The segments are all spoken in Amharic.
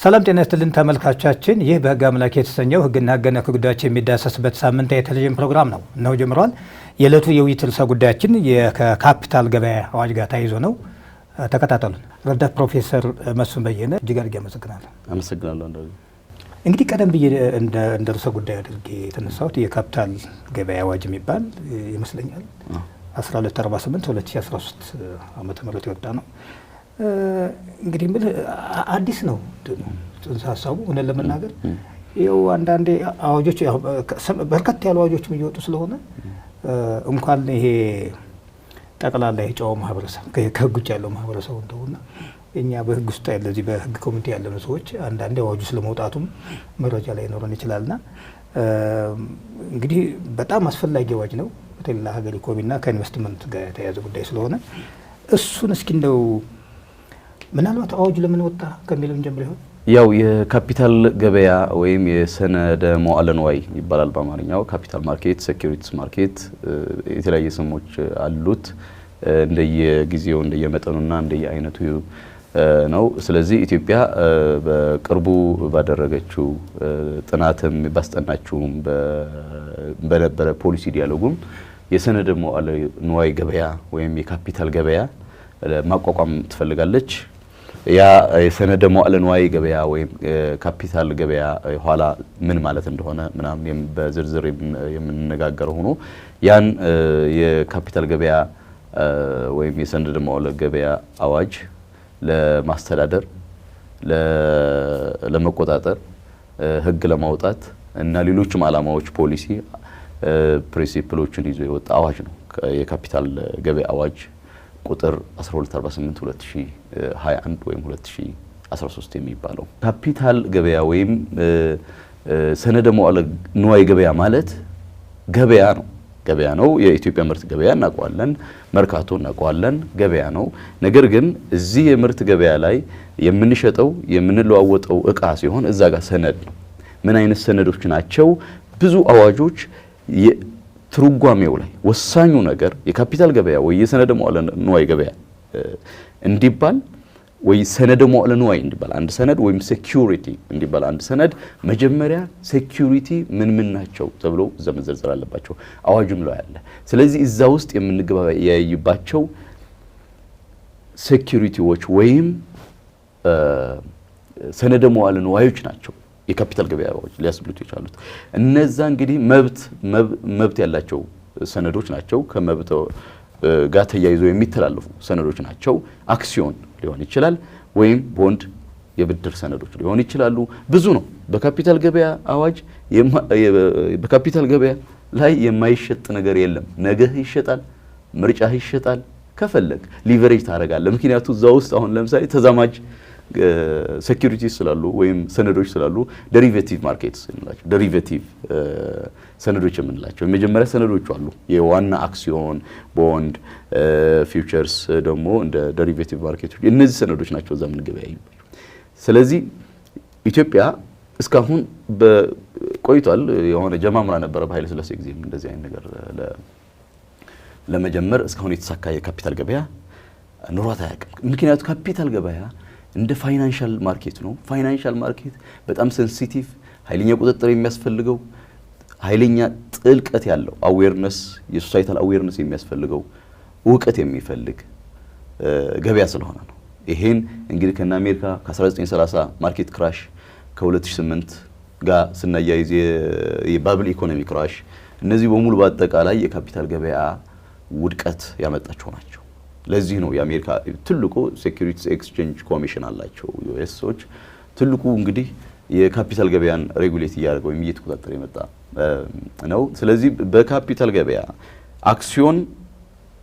ሰላም ጤና ይስጥልን ተመልካቾቻችን፣ ይህ በሕግ አምላክ የተሰኘው ሕግና ሕገ ነክ ጉዳዮች የሚዳሰስበት ሳምንታዊ የቴሌቪዥን ፕሮግራም ነው ጀምሯል። የዕለቱ የውይይት ርዕሰ ጉዳያችን ከካፒታል ገበያ አዋጅ ጋር ተያይዞ ነው። ተከታተሉን። ረዳት ፕሮፌሰር መስፍን በየነ እጅግ አድርጌ አመሰግናለሁ። አመሰግናለሁ። እንግዲህ ቀደም ብዬ እንደ ርዕሰ ጉዳይ አድርጌ የተነሳሁት የካፒታል ገበያ አዋጅ የሚባል ይመስለኛል 1248 2013 ዓመተ ምህረት የወጣ ነው። እንግዲህ አዲስ ነው ጽንሰ ሀሳቡ። እውነት ለመናገር ይኸው አንዳንዴ አዋጆች በርከት ያሉ አዋጆችም እየወጡ ስለሆነ እንኳን ይሄ ጠቅላላ የጨዋው ማህበረሰብ ከህግ ውጭ ያለው ማህበረሰብ እንደውና እኛ በህግ ውስጥ ያለ እዚህ በህግ ኮሚቴ ያለነው ሰዎች አንዳንዴ አዋጁ ስለመውጣቱም መረጃ ላይ ኖረን ይችላልና እንግዲህ በጣም አስፈላጊ አዋጅ ነው። በተለይ ለሀገር ኢኮኖሚና ከኢንቨስትመንት ጋር የተያያዘ ጉዳይ ስለሆነ እሱን እስኪ እንደው ምናልባት አዋጁ ለምን ወጣ ከሚለው ጀምሮ ይሆን? ያው የካፒታል ገበያ ወይም የሰነደ መዋዕለ ንዋይ ይባላል በአማርኛው። ካፒታል ማርኬት፣ ሴኩሪቲስ ማርኬት የተለያየ ስሞች አሉት እንደየጊዜው እንደየመጠኑና እንደየአይነቱ ነው። ስለዚህ ኢትዮጵያ በቅርቡ ባደረገችው ጥናትም ባስጠናችውም በነበረ ፖሊሲ ዲያሎጉም የሰነደ መዋዕለ ንዋይ ገበያ ወይም የካፒታል ገበያ ማቋቋም ትፈልጋለች። ያ የሰነደ መዋዕለ ንዋይ ገበያ ወይም ካፒታል ገበያ ኋላ ምን ማለት እንደሆነ ምናምን በዝርዝር የምንነጋገረው ሆኖ ያን የካፒታል ገበያ ወይም የሰነደ መዋዕለ ገበያ አዋጅ ለማስተዳደር ለመቆጣጠር ህግ ለማውጣት እና ሌሎችም ዓላማዎች ፖሊሲ ፕሪንሲፕሎችን ይዞ የወጣ አዋጅ ነው። የካፒታል ገበያ አዋጅ ቁጥር 1248 2021 ወይም 2013 የሚባለው ካፒታል ገበያ ወይም ሰነደ መዋዕለ ንዋይ ገበያ ማለት ገበያ ነው። የኢትዮጵያ ምርት ገበያ እናውቀዋለን፣ መርካቶ እናውቀዋለን፣ ገበያ ነው። ነገር ግን እዚህ የምርት ገበያ ላይ የምንሸጠው የምንለዋወጠው እቃ ሲሆን እዛ ጋር ሰነድ ነው። ምን አይነት ሰነዶች ናቸው? ብዙ አዋጆች ትርጓሜው ላይ ወሳኙ ነገር የካፒታል ገበያ ወይ የሰነደ መዋዕለ ንዋይ ገበያ እንዲባል ወይ ሰነደ መዋዕለ ንዋይ እንዲባል አንድ ሰነድ ወይም ሴኩሪቲ እንዲባል አንድ ሰነድ መጀመሪያ ሴኩሪቲ ምን ናቸው ተብሎ ዘመዘርዘር አለባቸው። አዋጁም ላይ አለ። ስለዚህ እዛ ውስጥ የምንገበያይባቸው ሴኩሪቲዎች ወይም ሰነደ መዋዕለ ንዋዮች ናቸው የካፒታል ገበያዎች ሊያስብሉት የቻሉት። እነዛ እንግዲህ መብት ያላቸው ሰነዶች ናቸው። ከመብት ጋር ተያይዘው የሚተላለፉ ሰነዶች ናቸው። አክሲዮን ሊሆን ይችላል ወይም ቦንድ የብድር ሰነዶች ሊሆን ይችላሉ። ብዙ ነው። በካፒታል ገበያ አዋጅ በካፒታል ገበያ ላይ የማይሸጥ ነገር የለም። ነገህ ይሸጣል፣ ምርጫህ ይሸጣል። ከፈለግ ሊቨሬጅ ታደርጋለህ። ምክንያቱ እዛ ውስጥ አሁን ለምሳሌ ተዛማጅ ሴኩሪቲስ ስላሉ ወይም ሰነዶች ስላሉ ዴሪቬቲቭ ማርኬትስ እንላቸው። ዴሪቬቲቭ ሰነዶች የምንላቸው የመጀመሪያ ሰነዶች አሉ። የዋና አክሲዮን፣ ቦንድ፣ ፊውቸርስ ደግሞ እንደ ዴሪቬቲቭ ማርኬቶች። እነዚህ ሰነዶች ናቸው እዛ የምንገበያይባቸው። ስለዚህ ኢትዮጵያ እስካሁን ቆይቷል። የሆነ ጀማምራ ነበረ በኃይለ ሥላሴ ጊዜ እንደዚህ አይነት ነገር ለመጀመር። እስካሁን የተሳካ የካፒታል ገበያ ኑሯት አያውቅም። ምክንያቱ ካፒታል ገበያ እንደ ፋይናንሻል ማርኬት ነው። ፋይናንሻል ማርኬት በጣም ሴንሲቲቭ፣ ኃይለኛ ቁጥጥር የሚያስፈልገው፣ ኃይለኛ ጥልቀት ያለው አዌርነስ፣ የሶሳይታል አዌርነስ የሚያስፈልገው እውቀት የሚፈልግ ገበያ ስለሆነ ነው። ይሄን እንግዲህ ከና አሜሪካ ከ1930 ማርኬት ክራሽ ከ2008 ጋር ስናያይዝ የባብል ኢኮኖሚ ክራሽ፣ እነዚህ በሙሉ በአጠቃላይ የካፒታል ገበያ ውድቀት ያመጣቸው ናቸው። ለዚህ ነው የአሜሪካ ትልቁ ሴኩሪቲስ ኤክስቼንጅ ኮሚሽን አላቸው ዩኤስዎች። ትልቁ እንግዲህ የካፒታል ገበያን ሬጉሌት እያደረገው እየተቆጣጠረ የመጣ ነው። ስለዚህ በካፒታል ገበያ አክሲዮን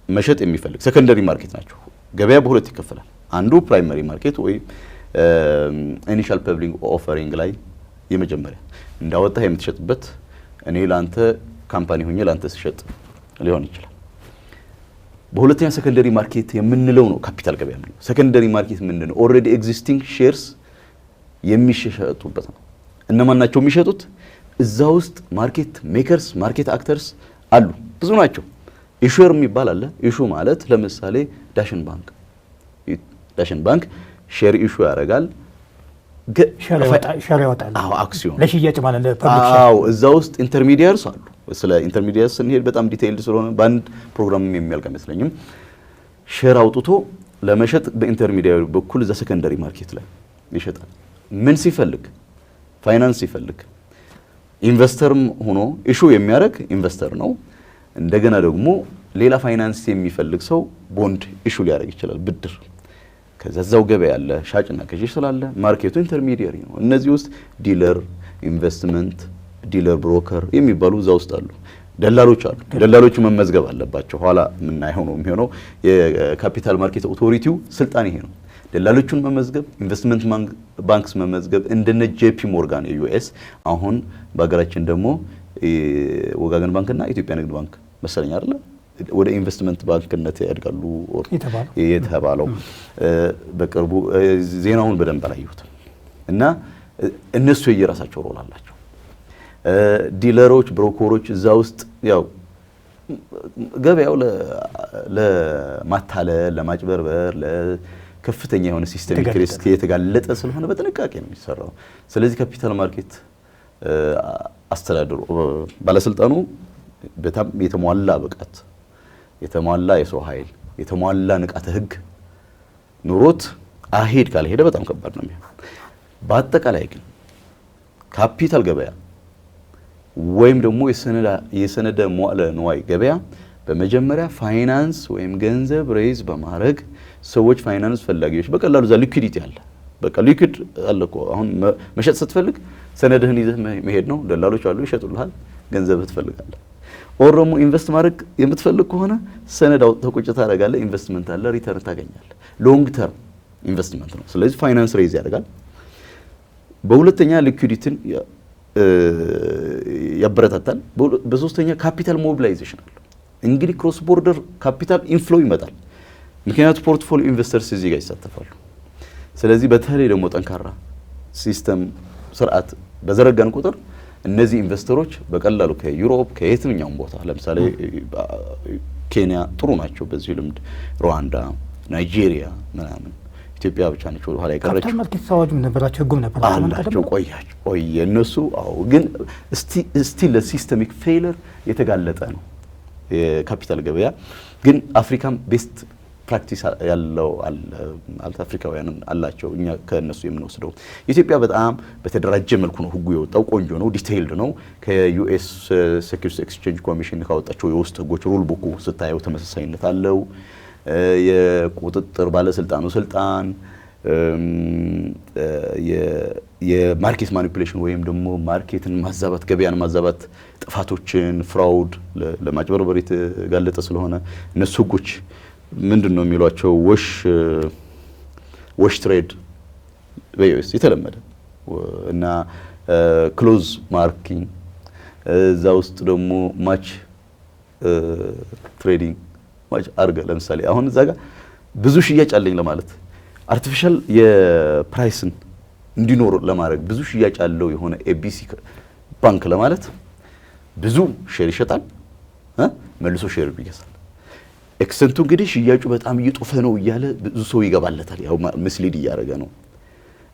መሸጥ የሚፈልግ ሰከንደሪ ማርኬት ናቸው። ገበያ በሁለት ይከፈላል። አንዱ ፕራይመሪ ማርኬት ወይ ኢኒሻል ፐብሊክ ኦፈሪንግ ላይ የመጀመሪያ እንዳወጣህ የምትሸጥበት፣ እኔ ላንተ ካምፓኒ ሆኜ ላንተ ስሸጥ ሊሆን ይችላል። በሁለተኛ ሰከንደሪ ማርኬት የምንለው ነው ካፒታል ገበያ የምንለው። ሰከንደሪ ማርኬት ምንድነው? ኦልሬዲ ኤግዚስቲንግ ሼርስ የሚሸጡበት ነው። እነማን ናቸው የሚሸጡት? እዛ ውስጥ ማርኬት ሜከርስ፣ ማርኬት አክተርስ አሉ፣ ብዙ ናቸው። ኢሹር የሚባል አለ። ኢሹ ማለት ለምሳሌ ዳሽን ባንክ ሼር ኢሹ ያደርጋል። ሸር ያወጣል። አዎ አክሲዮን ለሽያጭ ማለት ለፐብሊክ ሼር። አዎ እዛ ውስጥ ኢንተርሚዲየርስ አሉ። ስለ ኢንተርሚዲየርስ ስንሄድ በጣም ዲቴይልድ ስለሆነ በአንድ ፕሮግራም የሚያልቅ አይመስለኝም። ሼር አውጥቶ ለመሸጥ በኢንተርሚዲየር በኩል እዛ ሰከንደሪ ማርኬት ላይ ይሸጣል። ምን ሲፈልግ ፋይናንስ ሲፈልግ ኢንቨስተርም ሆኖ ኢሹ የሚያደርግ ኢንቨስተር ነው። እንደገና ደግሞ ሌላ ፋይናንስ የሚፈልግ ሰው ቦንድ ኢሹ ሊያደርግ ይችላል፣ ብድር። ከዛው ገበያ ያለ ሻጭና ገዢ ስላለ ማርኬቱ ኢንተርሚዲየሪ ነው። እነዚህ ውስጥ ዲለር፣ ኢንቨስትመንት፣ ዲለር ብሮከር የሚባሉ እዛ ውስጥ አሉ። ደላሎች አሉ። ደላሎቹ መመዝገብ አለባቸው። ኋላ የምናየው ነው የሚሆነው። የካፒታል ማርኬት ኦቶሪቲው ስልጣን ይሄ ነው። ደላሎቹን መመዝገብ፣ ኢንቨስትመንት ባንክስ መመዝገብ እንደነ ጄፒ ሞርጋን የዩኤስ፣ አሁን በሀገራችን ደግሞ ወጋገን ባንክና ኢትዮጵያ ንግድ ባንክ መሰለኝ አይደለ ወደ ኢንቨስትመንት ባንክነት ያድጋሉ የተባለው። በቅርቡ ዜናውን በደንብ አላየሁትም። እና እነሱ የየራሳቸው ሮል አላቸው። ዲለሮች፣ ብሮከሮች እዛ ውስጥ ያው ገበያው ለማታለል፣ ለማጭበርበር፣ ለከፍተኛ የሆነ ሲስተሚክ ሪስክ የተጋለጠ ስለሆነ በጥንቃቄ ነው የሚሰራው። ስለዚህ ካፒታል ማርኬት አስተዳደሩ ባለስልጣኑ በጣም የተሟላ ብቃት፣ የተሟላ የሰው ኃይል፣ የተሟላ ንቃተ ህግ ኑሮት አሄድ ካልሄደ በጣም ከባድ ነው የሚሆነው። በአጠቃላይ ግን ካፒታል ገበያ ወይም ደግሞ የሰነደ መዋዕለ ንዋይ ገበያ በመጀመሪያ ፋይናንስ ወይም ገንዘብ ሬይዝ በማድረግ ሰዎች ፋይናንስ ፈላጊዎች በቀላሉ እዛ ሊኩዊዲቲ አለ። በቃ ሊኩዊድ አለ እኮ አሁን መሸጥ ስትፈልግ ሰነድህን ይዘህ መሄድ ነው። ደላሎች አሉ ይሸጡልሃል፣ ገንዘብህ ትፈልጋለህ። ኦር ደግሞ ኢንቨስት ማድረግ የምትፈልግ ከሆነ ሰነድ አውጥተህ ቁጭ ታደርጋለህ፣ ኢንቨስትመንት አለ፣ ሪተርን ታገኛለህ። ሎንግ ተርም ኢንቨስትመንት ነው። ስለዚህ ፋይናንስ ሬይዝ ያደርጋል። በሁለተኛ ሊኩዊዲቲን ያበረታታል። በሶስተኛ ካፒታል ሞቢላይዜሽን አለ። እንግዲህ ክሮስ ቦርደር ካፒታል ኢንፍሎ ይመጣል። ምክንያቱም ፖርትፎሊዮ ኢንቨስተርስ እዚህ ጋር ይሳተፋሉ። ስለዚህ በተለይ ደግሞ ጠንካራ ሲስተም ስርዓት በዘረጋን ቁጥር እነዚህ ኢንቨስተሮች በቀላሉ ከዩሮፕ ከየትኛውም ቦታ ለምሳሌ ኬንያ ጥሩ ናቸው በዚህ ልምድ፣ ሩዋንዳ፣ ናይጄሪያ ምናምን። ኢትዮጵያ ብቻ ነች ወደ ኋላ የቀረችው። ካፒታል ማርኬት አዋጅም ነበራቸው፣ ህጉም ነበራቸው። ቆየ እነሱ። አዎ ግን ስቲል ለሲስተሚክ ፌለር የተጋለጠ ነው የካፒታል ገበያ። ግን አፍሪካም ቤስት ፕራክቲስ ያለው አለ አፍሪካውያንም አላቸው። እኛ ከነሱ የምንወስደው ኢትዮጵያ በጣም በተደራጀ መልኩ ነው ህጉ የወጣው። ቆንጆ ነው፣ ዲቴይልድ ነው። ከዩኤስ ሴኩሪቲስ ኤክስቼንጅ ኮሚሽን ካወጣቸው የውስጥ ህጎች ሩል ቡኩ ስታየው ተመሳሳይነት አለው። የቁጥጥር ባለስልጣኑ ስልጣን የማርኬት ማኒፑሌሽን ወይም ደግሞ ማርኬትን ማዛባት፣ ገበያን ማዛባት፣ ጥፋቶችን፣ ፍራውድ፣ ለማጭበርበር የተጋለጠ ስለሆነ እነሱ ህጎች ምንድን ነው የሚሏቸው? ወሽ ትሬድ በዩኤስ የተለመደ እና ክሎዝ ማርኪንግ፣ እዛ ውስጥ ደግሞ ማች ትሬዲንግ ማች አርገ። ለምሳሌ አሁን እዛ ጋር ብዙ ሽያጭ አለኝ ለማለት አርቲፊሻል የፕራይስን እንዲኖር ለማድረግ ብዙ ሽያጭ አለው የሆነ ኤቢሲ ባንክ ለማለት ብዙ ሼር ይሸጣል፣ መልሶ ሼር ይገዛል። ኤክሰንቱ እንግዲህ ሽያጩ በጣም እየጦፈ ነው እያለ ብዙ ሰው ይገባለታል። ያው ምስሊድ እያደረገ ነው።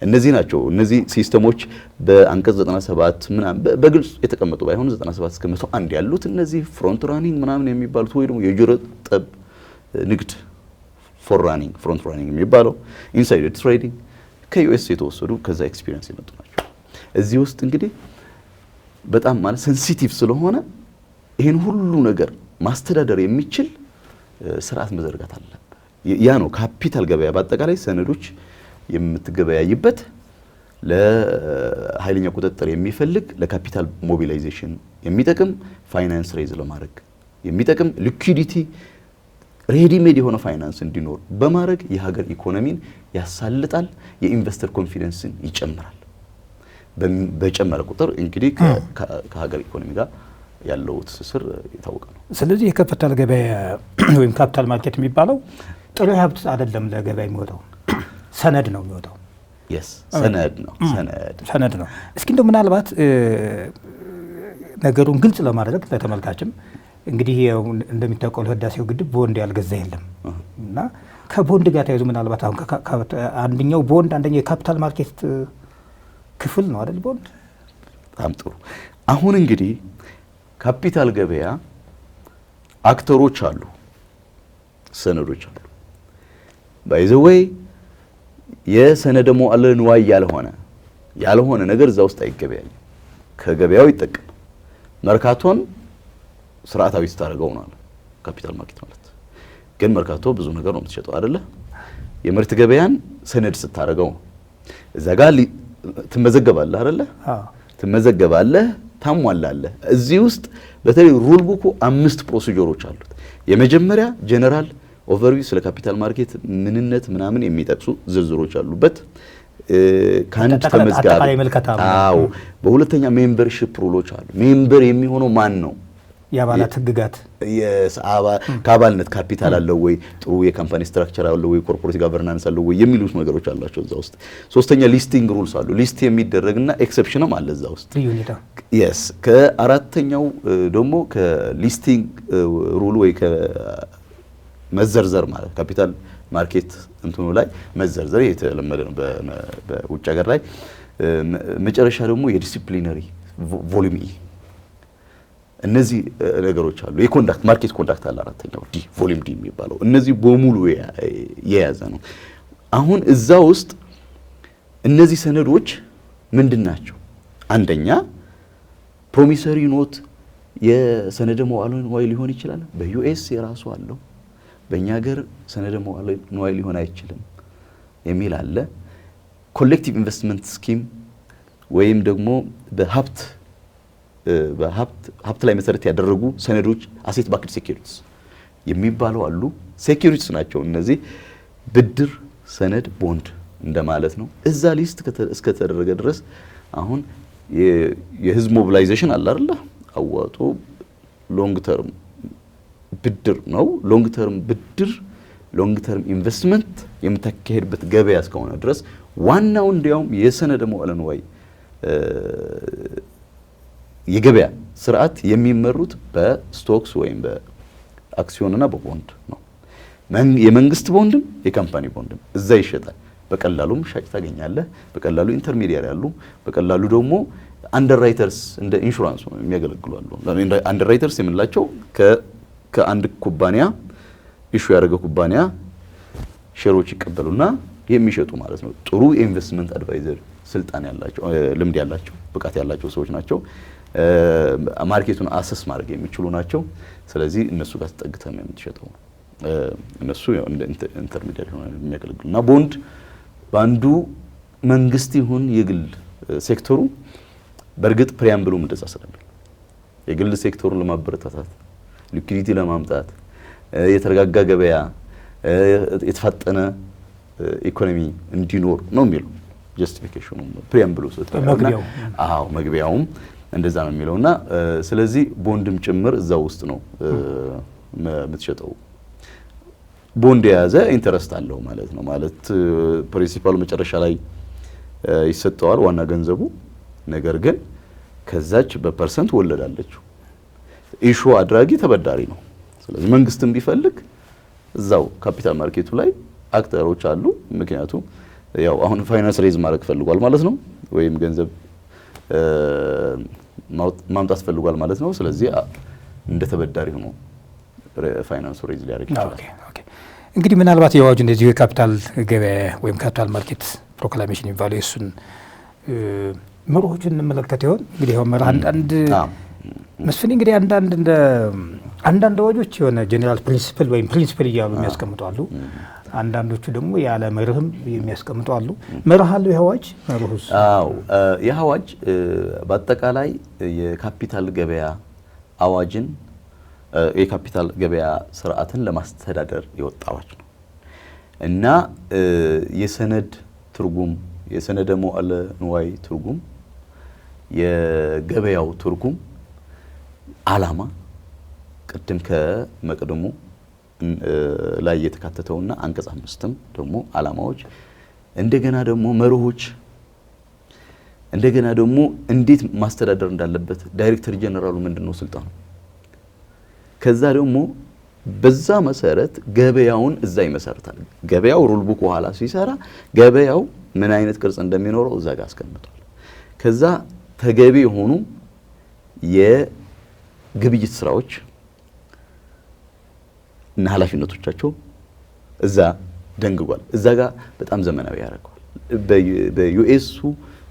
እነዚህ ናቸው እነዚህ ሲስተሞች በአንቀጽ 97 ምናምን በግልጽ የተቀመጡ ባይሆኑ 97 እስከ 101 ያሉት እነዚህ ፍሮንት ራኒንግ ምናምን የሚባሉት ወይ ደግሞ የጆሮ ጠብ ንግድ ፍሮንት ራኒንግ የሚባለው ኢንሳይደር ትሬዲንግ ከዩኤስ የተወሰዱ ከዛ ኤክስፒሪየንስ የመጡ ናቸው። እዚህ ውስጥ እንግዲህ በጣም ማለት ሴንሲቲቭ ስለሆነ ይሄን ሁሉ ነገር ማስተዳደር የሚችል ስርዓት መዘርጋት አለበት። ያ ነው ካፒታል ገበያ በአጠቃላይ ሰነዶች የምትገበያይበት፣ ለኃይለኛ ቁጥጥር የሚፈልግ፣ ለካፒታል ሞቢላይዜሽን የሚጠቅም፣ ፋይናንስ ሬዝ ለማድረግ የሚጠቅም፣ ሊኩዊዲቲ ሬዲሜድ የሆነ ፋይናንስ እንዲኖር በማድረግ የሀገር ኢኮኖሚን ያሳልጣል፣ የኢንቨስተር ኮንፊደንስን ይጨምራል። በጨመረ ቁጥር እንግዲህ ከሀገር ኢኮኖሚ ጋር ያለው ትስስር የታወቀ ነው። ስለዚህ የካፒታል ገበያ ወይም ካፒታል ማርኬት የሚባለው ጥሬ ሀብት አይደለም ለገበያ የሚወጣው ሰነድ ነው የሚወጣው። ሰነድ ነው። እስኪ እንደው ምናልባት ነገሩን ግልጽ ለማድረግ ለተመልካችም እንግዲህ እንደሚታወቀው ለህዳሴው ግድብ ቦንድ ያልገዛ የለም እና ከቦንድ ጋር ተያይዞ ምናልባት አሁን አንደኛው ቦንድ አንደኛው የካፒታል ማርኬት ክፍል ነው አይደል ቦንድ? በጣም ጥሩ። አሁን እንግዲህ ካፒታል ገበያ አክተሮች አሉ፣ ሰነዶች አሉ። ባይ ዘ ዌይ የሰነደ መዋዕለ ንዋይ ያልሆነ ነገር እዛ ውስጥ አይገበያይም። ከገበያው ይጠቀም። መርካቶን ስርዓታዊ ስታደርገው ነው ካፒታል ማርኬት ማለት። ግን መርካቶ ብዙ ነገር ነው የምትሸጠው አይደለ? የምርት ገበያን ሰነድ ስታደርገው ነው። እዛ ጋር ትመዘገባለህ አይደለ? ትመዘገባለህ፣ ታሟላለህ። እዚህ ውስጥ በተለይ ሩል ቡኩ 5 ፕሮሲጀሮች አሉት። የመጀመሪያ ጀነራል ኦቨርቪው ስለ ካፒታል ማርኬት ምንነት ምናምን የሚጠቅሱ ዝርዝሮች አሉበት። ካንድ ተመዝጋቢ። አዎ። በሁለተኛ ሜምበርሺፕ ሩሎች አሉ። ሜምበር የሚሆነው ማን ነው? የአባላት ህግጋት፣ ከአባልነት ካፒታል አለው ወይ፣ ጥሩ የካምፓኒ ስትራክቸር አለው ወይ፣ ኮርፖሬት ጋቨርናንስ አለው ወይ የሚሉት ነገሮች አላቸው እዛ ውስጥ። ሶስተኛ ሊስቲንግ ሩልስ አሉ። ሊስት የሚደረግና ኤክሰፕሽንም አለ እዛ ውስጥ። የስ ከአራተኛው ደግሞ ከሊስቲንግ ሩል ወይ ከመዘርዘር ማለት ካፒታል ማርኬት እንትኑ ላይ መዘርዘር የተለመደ ነው በውጭ ሀገር ላይ። መጨረሻ ደግሞ የዲሲፕሊነሪ ቮሉም እነዚህ ነገሮች አሉ። የኮንዳክት ማርኬት ኮንዳክት አለ አራተኛው ዲ ቮሉም ዲ የሚባለው። እነዚህ በሙሉ የያዘ ነው። አሁን እዛ ውስጥ እነዚህ ሰነዶች ምንድን ናቸው? አንደኛ ፕሮሚሰሪ ኖት የሰነደ መዋዕለ ንዋይ ሊሆን ይችላል። በዩኤስ የራሱ አለው። በእኛ ሀገር ሰነደ መዋዕለ ንዋይ ሊሆን አይችልም የሚል አለ። ኮሌክቲቭ ኢንቨስትመንት ስኪም ወይም ደግሞ በሀብት ላይ መሰረት ያደረጉ ሰነዶች አሴት ባክድ ሴኩሪቲስ የሚባሉ አሉ። ሴኩሪቲስ ናቸው እነዚህ። ብድር፣ ሰነድ፣ ቦንድ እንደማለት ነው። እዛ ሊስት እስከተደረገ ድረስ አሁን የህዝብ ሞቢላይዜሽን አለ አይደል? አዋጦ ሎንግ ተርም ብድር ነው። ሎንግ ተርም ብድር፣ ሎንግ ተርም ኢንቨስትመንት የምታካሄድበት ገበያ እስከሆነ ድረስ ዋናው እንዲያውም የሰነደ መዋዕለ ንዋይ የገበያ ስርዓት የሚመሩት በስቶክስ ወይም በአክሲዮንና በቦንድ ነው። የመንግስት ቦንድም የካምፓኒ ቦንድም እዛ ይሸጣል። በቀላሉም ሻጭ ታገኛለህ። በቀላሉ ኢንተርሚዲያሪ አሉ። በቀላሉ ደግሞ አንደርራይተርስ እንደ ኢንሹራንስ ነው የሚያገለግሉ አሉ። አንደርራይተርስ የምንላቸው ከአንድ ኩባንያ ኢሹ ያደረገ ኩባንያ ሼሮች ይቀበሉና የሚሸጡ ማለት ነው። ጥሩ የኢንቨስትመንት አድቫይዘር ስልጣን ያላቸው፣ ልምድ ያላቸው፣ ብቃት ያላቸው ሰዎች ናቸው። ማርኬቱን አሰስ ማድረግ የሚችሉ ናቸው። ስለዚህ እነሱ ጋር ተጠግተህ ነው የምትሸጠው። እነሱ እንደ ኢንተርሚዲያሪ ሆነው የሚያገለግሉ እና ቦንድ በአንዱ መንግስት ይሁን የግል ሴክተሩ በእርግጥ ፕሪያምብሉም እንደዛ ስለሚል የግል ሴክተሩን ለማበረታታት ሊኩዊዲቲ ለማምጣት የተረጋጋ ገበያ የተፋጠነ ኢኮኖሚ እንዲኖር ነው የሚለው ጀስቲፊኬሽኑ ፕሪያምብሉ ስለተባለና አዎ መግቢያውም እንደዛ ነው የሚለውና ስለዚህ ቦንድም ጭምር እዛው ውስጥ ነው የምትሸጠው። ቦንድ የያዘ ኢንተረስት አለው ማለት ነው። ማለት ፕሪንሲፓሉ መጨረሻ ላይ ይሰጠዋል ዋና ገንዘቡ። ነገር ግን ከዛች በፐርሰንት ወለዳለችው። ኢሹ አድራጊ ተበዳሪ ነው። ስለዚህ መንግስትም ቢፈልግ እዛው ካፒታል ማርኬቱ ላይ አክተሮች አሉ። ምክንያቱም ያው አሁን ፋይናንስ ሬዝ ማድረግ ፈልጓል ማለት ነው፣ ወይም ገንዘብ ማምጣት ፈልጓል ማለት ነው። ስለዚህ እንደ ተበዳሪ ሆኖ ፋይናንስ ሬዝ ሊያደርግ ይችላል። እንግዲህ ምናልባት የአዋጁ እንደዚሁ የካፒታል ገበያ ወይም ካፒታል ማርኬት ፕሮክላሜሽን የሚባለው እሱን መርሆችን እንመለከት ይሆን? እንግዲህ ያው መርህ አንዳንድ መስፍን እንግዲህ አንዳንድ አዋጆች የሆነ ጄኔራል ፕሪንሲፕል ወይም ፕሪንሲፕል እያሉ የሚያስቀምጡ አሉ። አንዳንዶቹ ደግሞ ያለ መርህም የሚያስቀምጡ አሉ። መርህ አለው ይህ አዋጅ? መርሁስ? አዎ፣ ይህ አዋጅ በአጠቃላይ የካፒታል ገበያ አዋጅን የካፒታል ገበያ ስርዓትን ለማስተዳደር የወጣ አዋጅ ነው እና የሰነድ ትርጉም፣ የሰነደ መዋዕለ ንዋይ ትርጉም፣ የገበያው ትርጉም፣ ዓላማ ቅድም ከመቅደሙ ላይ የተካተተውና አንቀጽ 5ም ደግሞ ዓላማዎች፣ እንደገና ደግሞ መርሆች፣ እንደገና ደግሞ እንዴት ማስተዳደር እንዳለበት ዳይሬክተር ጀነራሉ ምንድነው ስልጣኑ፣ ከዛ ደግሞ በዛ መሰረት ገበያውን እዛ ይመሰርታል። ገበያው ሩል ቡክ ኋላ ሲሰራ ገበያው ምን አይነት ቅርጽ እንደሚኖረው እዛ ጋር አስቀምጧል። ከዛ ተገቢ የሆኑ የግብይት ስራዎች እና ኃላፊነቶቻቸው እዛ ደንግጓል። እዛ ጋር በጣም ዘመናዊ ያደርገዋል። በዩኤሱ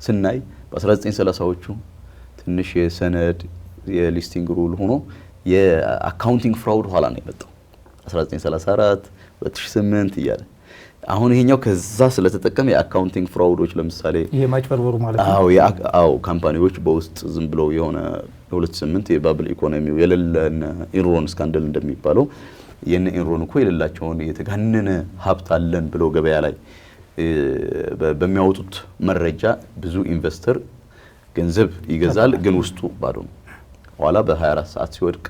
ስናይ በ1930ዎቹ ትንሽ የሰነድ የሊስቲንግ ሩል ሆኖ የአካውንቲንግ ፍራውድ ኋላ ነው የመጣው 1934 2008 እያለ አሁን ይሄኛው ከዛ ስለተጠቀመ የአካውንቲንግ ፍራውዶች ለምሳሌ ይሄ ማጭበርበሩ ማለት ነው። አዎ ካምፓኒዎች በውስጥ ዝም ብለው የሆነ 2008 የባብል ኢኮኖሚው የሌለን ኢንሮን ስካንዳል እንደሚባለው የነ ኢንሮን እኮ የሌላቸውን የተጋነነ ሀብት አለን ብለው ገበያ ላይ በሚያወጡት መረጃ ብዙ ኢንቨስተር ገንዘብ ይገዛል፣ ግን ውስጡ ባዶ ነው። ኋላ በ24 ሰዓት ሲወድቅ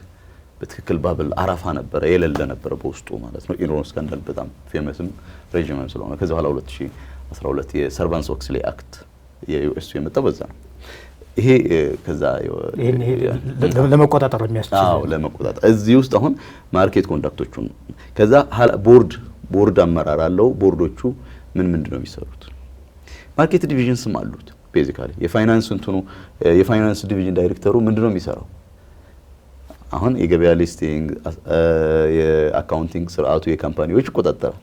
በትክክል ባብል አራፋ ነበረ፣ የሌለ ነበረ በውስጡ ማለት ነው። ኢንሮን ስካንዳል በጣም ፌመስም ረጅምም ስለሆነ ከዛ በኋላ 2012 የሰርቫንስ ኦክስሌይ አክት የዩኤስ የመጣው በዛ ነው። ይሄ ከዛ ለመቆጣጠር የሚያስችል ለመቆጣጠር እዚህ ውስጥ አሁን ማርኬት ኮንዳክቶቹን ከዛ ቦርድ አመራር አለው። ቦርዶቹ ምንድን ነው የሚሰሩት? ማርኬት ዲቪዥንስም አሉት። ቤዚካሊ የፋይናንስ የፋይናንስ ዲቪዥን ዳይሬክተሩ ምንድነው የሚሰራው? አሁን የገበያ ሊስቲንግ የአካውንቲንግ ስርዓቱ የካምፓኒዎች ይቆጣጠራል።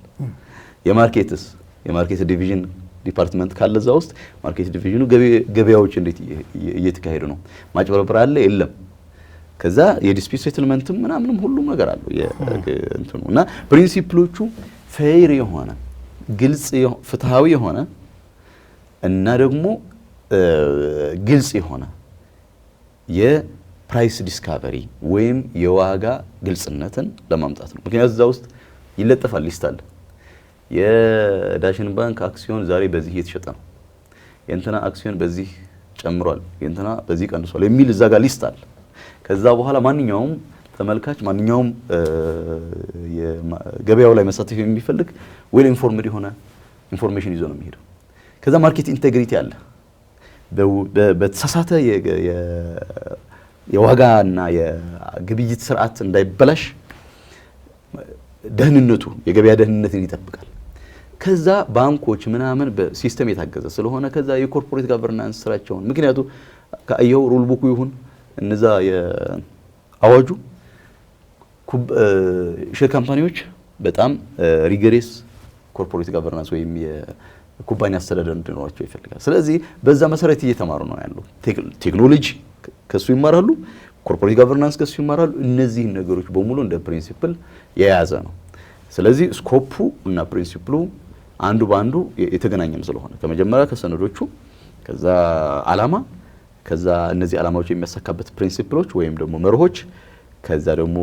የማርኬት ዲቪዥን ዲፓርትመንት ካለ እዛ ውስጥ ማርኬት ዲቪዥኑ ገበያዎች እንዴት እየተካሄዱ ነው፣ ማጭበርበር አለ የለም፣ ከዛ የዲስፒት ሴትልመንትም ምናምንም ሁሉም ነገር አለው እንትኑ እና ፕሪንሲፕሎቹ ፌር የሆነ ግልጽ ፍትሃዊ የሆነ እና ደግሞ ግልጽ የሆነ የፕራይስ ዲስካቨሪ ወይም የዋጋ ግልጽነትን ለማምጣት ነው። ምክንያቱም እዛ ውስጥ ይለጠፋል፣ ሊስት አለ። የዳሽን ባንክ አክሲዮን ዛሬ በዚህ እየተሸጠ ነው፣ የእንትና አክሲዮን በዚህ ጨምሯል፣ የእንትና በዚህ ቀንሷል የሚል እዛ ጋር ሊስት አለ። ከዛ በኋላ ማንኛውም ተመልካች ማንኛውም ገበያው ላይ መሳተፍ የሚፈልግ ዌል ኢንፎርምድ የሆነ ኢንፎርሜሽን ይዞ ነው የሚሄደው። ከዛ ማርኬት ኢንቴግሪቲ አለ። በተሳሳተ የዋጋና የግብይት ስርዓት እንዳይበላሽ ደህንነቱ የገበያ ደህንነትን ይጠብቃል። ከዛ ባንኮች ምናምን በሲስተም የታገዘ ስለሆነ ከዛ የኮርፖሬት ጋቨርናንስ ስራቸውን ምክንያቱ ከአየው ሩል ቡኩ ይሁን እነዛ የአዋጁ ሼር ካምፓኒዎች በጣም ሪገሬስ ኮርፖሬት ጋቨርናንስ ወይም የኩባንያ አስተዳደር እንዲኖራቸው ይፈልጋል። ስለዚህ በዛ መሰረት እየተማሩ ነው ያለው። ቴክኖሎጂ ከሱ ይማራሉ፣ ኮርፖሬት ጋቨርናንስ ከሱ ይማራሉ። እነዚህ ነገሮች በሙሉ እንደ ፕሪንሲፕል የያዘ ነው። ስለዚህ ስኮፑ እና ፕሪንሲፕሉ አንዱ ባንዱ የተገናኘም ስለሆነ ከመጀመሪያ ከሰነዶቹ ከዛ አላማ ከዛ እነዚህ አላማዎች የሚያሳካበት ፕሪንሲፕሎች ወይም ደግሞ መርሆች ከዛ ደግሞ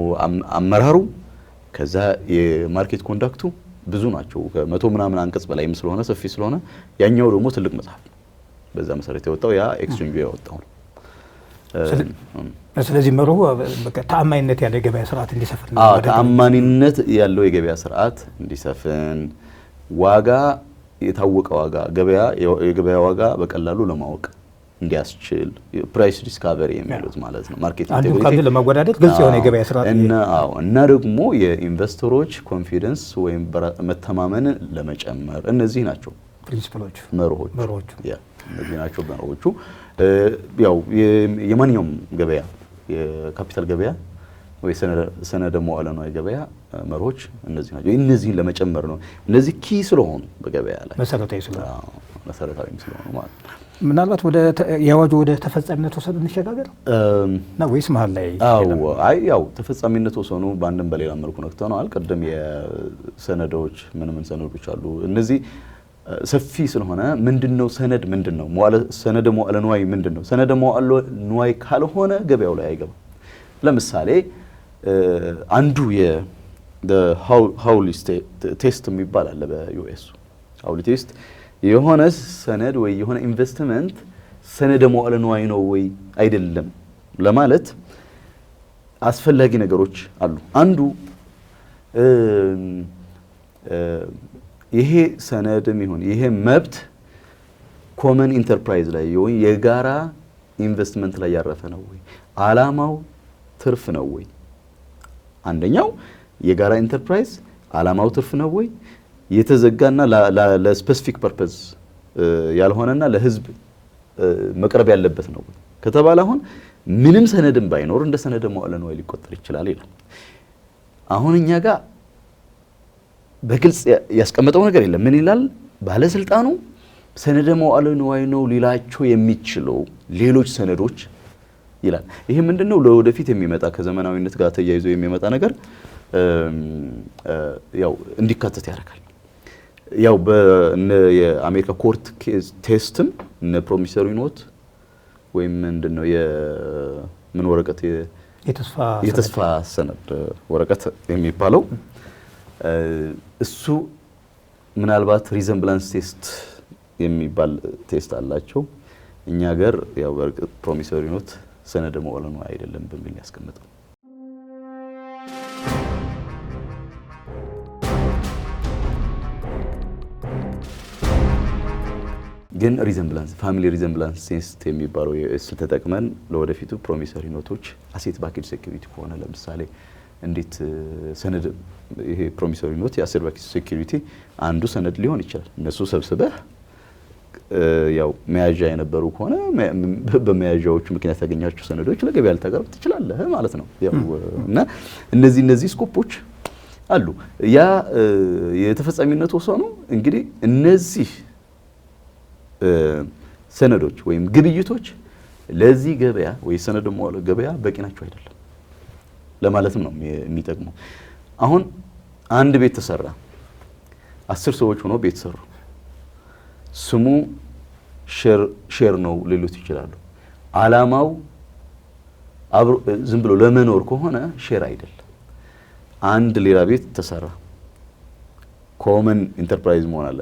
አመራሩ ከዛ የማርኬት ኮንዳክቱ ብዙ ናቸው። ከመቶ ምናምን አንቀጽ በላይም ስለሆነ ሰፊ ስለሆነ ያኛው ደግሞ ትልቅ መጽሐፍ በዛ መሰረት የወጣው ያ ኤክስቼንጅ ያወጣው ነው። ስለዚህ መርሁ በቃ ተአማኒነት ያለው የገበያ ስርዓት እንዲሰፍን ነው። ተአማኒነት ያለው የገበያ ስርዓት እንዲሰፍን፣ ዋጋ የታወቀ ዋጋ የገበያ ዋጋ በቀላሉ ለማወቅ እንዲያስችል ፕራይስ ዲስካቨሪ የሚሉት ማለት ነው። ማርኬት ኢንቴግሪቲ ለማወዳደር ግልጽ የሆነ የገበያ ስርዓት እና ደግሞ የኢንቨስተሮች ኮንፊደንስ ወይም መተማመን ለመጨመር እነዚህ ናቸው ፕሪንሲፕሎቹ መርሆቹ እነዚህ ናቸው መርሆቹ። ያው የማንኛውም ገበያ የካፒታል ገበያ ወይ ሰነደ መዋዕለ ንዋይ ገበያ መርሆች እነዚህ ናቸው። እነዚህን ለመጨመር ነው። እነዚህ ኪ ስለሆኑ በገበያ ላይ መሰረታዊ ስለሆኑ ማለት ነው። ምናልባት የአዋጁ ወደ ተፈጻሚነት ወሰኑ እንሸጋገር ነው ወይስ መሀል ላይ? ያው ተፈጻሚነት ወሰኑ በአንድም በሌላ መልኩ ነክተነዋል። ቀደም የሰነዶች ምን ሰነዶች አሉ። እነዚህ ሰፊ ስለሆነ ምንድነው ሰነድ ምንድነው ሰነደ መዋዕለ ንዋይ ምንድነው? ሰነደ መዋዕለ ንዋይ ካልሆነ ገበያው ላይ አይገባም። ለምሳሌ አንዱ ሃውሊ ቴስት የሚባል አለ በዩኤስ ሃውሊ ቴስት የሆነ ሰነድ ወይ የሆነ ኢንቨስትመንት ሰነደ መዋዕለ ንዋይ ነው ወይ አይደለም ለማለት አስፈላጊ ነገሮች አሉ። አንዱ ይሄ ሰነድም ይሁን ይሄ መብት ኮመን ኢንተርፕራይዝ ላይ ወይ የጋራ ኢንቨስትመንት ላይ ያረፈ ነው ወይ፣ አላማው ትርፍ ነው ወይ። አንደኛው የጋራ ኢንተርፕራይዝ አላማው ትርፍ ነው ወይ፣ የተዘጋና ለስፔሲፊክ ፐርፐዝ ያልሆነና ለህዝብ መቅረብ ያለበት ነው ከተባለ አሁን ምንም ሰነድም ባይኖር እንደ ሰነደ መዋዕለ ንዋይ ሊቆጠር ይችላል ይላል። አሁን እኛ ጋር በግልጽ ያስቀመጠው ነገር የለም። ምን ይላል ባለስልጣኑ ሰነደ መዋዕለ ንዋይ ነው ሊላቸው የሚችለው ሌሎች ሰነዶች ይላል። ይሄ ምንድነው ለወደፊት የሚመጣ ከዘመናዊነት ጋር ተያይዞ የሚመጣ ነገር ያው እንዲካተት ያደርጋል። ያው የአሜሪካ ኮርት ቴስትም እነ ፕሮሚሰሪ ኖት ወይም ምንድነው የምን ወረቀት የተስፋ ሰነድ ወረቀት የሚባለው እሱ ምናልባት ሪዘምብላንስ ቴስት የሚባል ቴስት አላቸው። እኛ ሀገር ያው በርግጥ ፕሮሚሰሪ ኖት ሰነደ መዋዕለ ንዋይ አይደለም በሚል ያስቀምጠው። ግን ሪዘምብላንስ ፋሚሊ ሪዘምብላንስ ቴስት የሚባለው እሱ ተጠቅመን ለወደፊቱ ፕሮሚሰሪ ኖቶች አሴት ባኬጅ ሴኩሪቲ ከሆነ ለምሳሌ እንዴት ሰነድ ይሄ ፕሮሚሰሪ ኖት የአሴት ባኬጅ ሴኩሪቲ አንዱ ሰነድ ሊሆን ይችላል። እነሱ ሰብስበህ ያው መያዣ የነበሩ ከሆነ በመያዣዎቹ ምክንያት ያገኛቸው ሰነዶች ለገበያ ልታቀርብ ትችላለህ ማለት ነው። ያው እና እነዚህ ስኮፖች አሉ። ያ የተፈጻሚነት ወሰኑ እንግዲህ እነዚህ ሰነዶች ወይም ግብይቶች ለዚህ ገበያ ወይ ሰነድ መዋዕለ ገበያ በቂ ናቸው አይደለም ለማለትም ነው የሚጠቅመው። አሁን አንድ ቤት ተሰራ፣ 10 ሰዎች ሆነው ቤት ሰሩ። ስሙ ሼር ነው ሊሉት ይችላሉ። አላማው አብሮ ዝም ብሎ ለመኖር ከሆነ ሼር አይደለም። አንድ ሌላ ቤት ተሰራ፣ ኮመን ኢንተርፕራይዝ መሆን አለ።